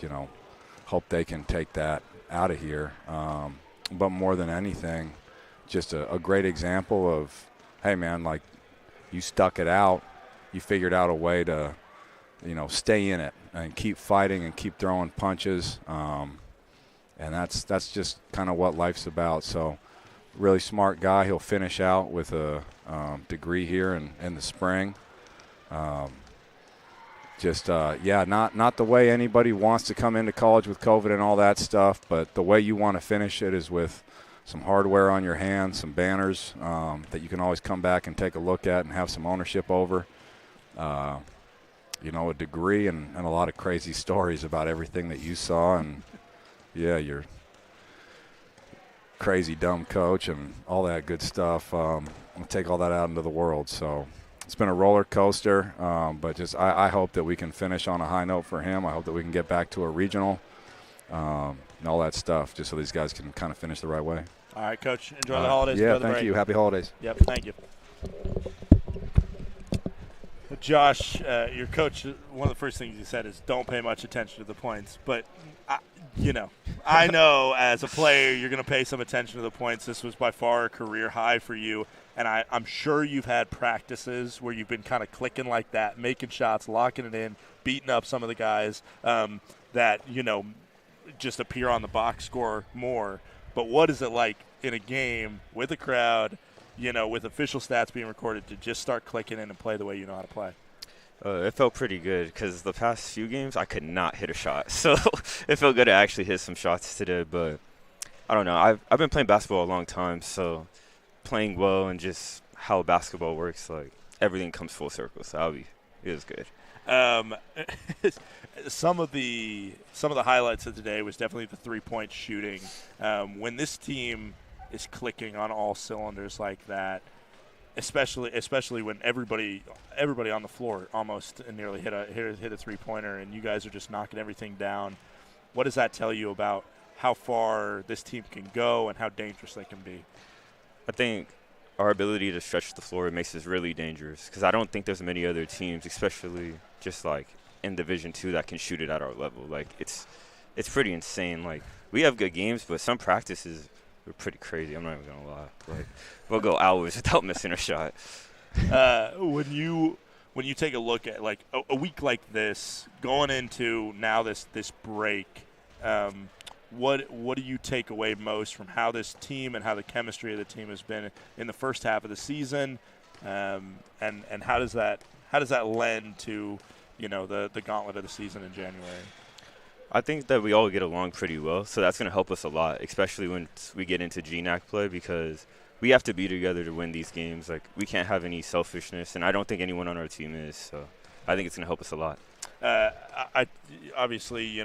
hope they can take that out of here. But more than anything, just a great example of, hey, man, you stuck it out. You figured out a way to, stay in it and keep fighting and keep throwing punches. And that's just kind of what life's about. So really smart guy. He'll finish out with a degree here in the spring. Not the way anybody wants to come into college with COVID and all that stuff, but the way you want to finish it is with some hardware on your hands, some banners that you can always come back and take a look at and have some ownership over. A degree and a lot of crazy stories about everything that you saw, and your crazy dumb coach and all that good stuff. I'll take all that out into the world. So it's been a roller coaster, but just I hope that we can finish on a high note for him. I hope that we can get back to a regional and all that stuff, just so these guys can kind of finish the right way. All right, Coach. Enjoy the holidays. Yeah, Enjoy the thank break. you. Happy holidays. Yep, thank you. Josh, your coach, one of the first things he said is don't pay much attention to the points. But, I know as a player you're going to pay some attention to the points. This was by far a career high for you. And I'm sure you've had practices where you've been kind of clicking like that, making shots, locking it in, beating up some of the guys that, just appear on the box score more. But what is it like in a game with a crowd, with official stats being recorded, to just start clicking in and play the way you know how to play? It felt pretty good because the past few games I could not hit a shot. So it felt good to actually hit some shots today. But I don't know. I've been playing basketball a long time, so playing well and just how basketball works, like everything comes full circle. So it was good. Some of the highlights of today was definitely the 3-point shooting. When this team is clicking on all cylinders like that, especially when everybody on the floor almost nearly hit a 3-pointer, and you guys are just knocking everything down. What does that tell you about how far this team can go and how dangerous they can be? I think our ability to stretch the floor makes us really dangerous because I don't think there's many other teams, especially just like in Division II, that can shoot it at our level. Like it's pretty insane. Like we have good games, but some practices are pretty crazy. I'm not even gonna lie. Like we'll go hours without missing a shot. When you take a look at like a week like this, going into now this break, what do you take away most from how this team and how the chemistry of the team has been in the first half of the season, and how does that lend to the gauntlet of the season in January? I think that we all get along pretty well, so that's going to help us a lot, especially when we get into GNAC play, because we have to be together to win these games. Like we can't have any selfishness, and I don't think anyone on our team is. So I think it's going to help us a lot. Obviously,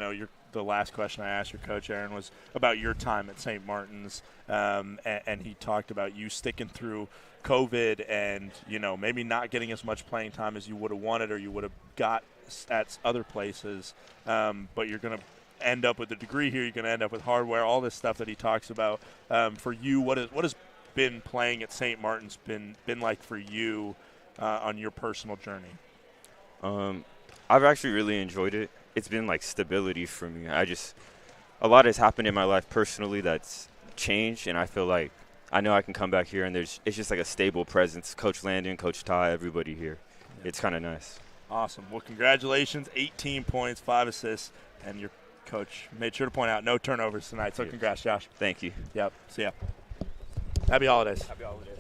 the last question I asked your coach, Aaron, was about your time at St. Martin's, and he talked about you sticking through COVID and, maybe not getting as much playing time as you would have wanted or you would have got at other places, but you're going to end up with a degree here. You're going to end up with hardware, all this stuff that he talks about. For you, what has been playing at St. Martin's been like for you on your personal journey? I've actually really enjoyed it. It's been like stability for me. A lot has happened in my life personally that's changed, and I feel like I know I can come back here and it's just like a stable presence. Coach Landon, Coach Ty, everybody here. Yeah. It's kind of nice. Awesome. Well, congratulations. 18 points, 5 assists, and your coach made sure to point out no turnovers tonight. So congrats, Josh. Thank you. Yep. See ya. Happy holidays. Happy holidays.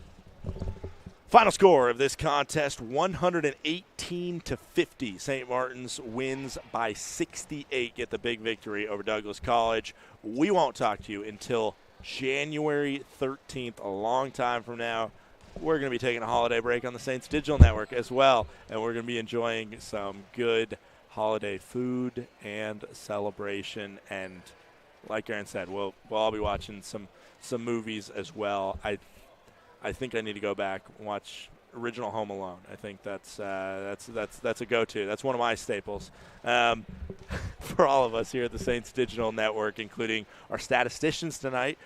Final score of this contest, 118-50. St. Martin's wins by 68, get the big victory over Douglas College. We won't talk to you until January 13th, a long time from now. We're going to be taking a holiday break on the Saints Digital Network as well, and we're going to be enjoying some good holiday food and celebration. And like Aaron said, we'll all be watching some movies as well. I think I need to go back and watch original Home Alone. I think that's a go-to. That's one of my staples. For all of us here at the Saints Digital Network, including our statisticians tonight,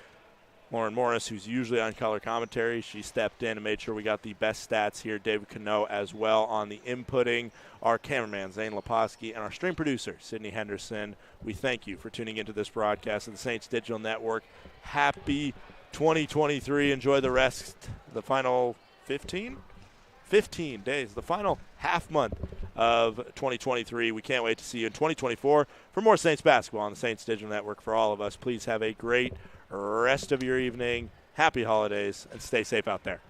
Lauren Morris, who's usually on color commentary. She stepped in and made sure we got the best stats here. David Cano as well on the inputting. Our cameraman, Zane Leposki, and our stream producer, Sydney Henderson. We thank you for tuning into this broadcast of the Saints Digital Network. Happy 2023. Enjoy the rest, the final 15 days, the final half month of 2023. We can't wait to see you in 2024 for more Saints basketball on the Saints Digital Network. For all of us, please have a great rest of your evening. Happy holidays, and stay safe out there.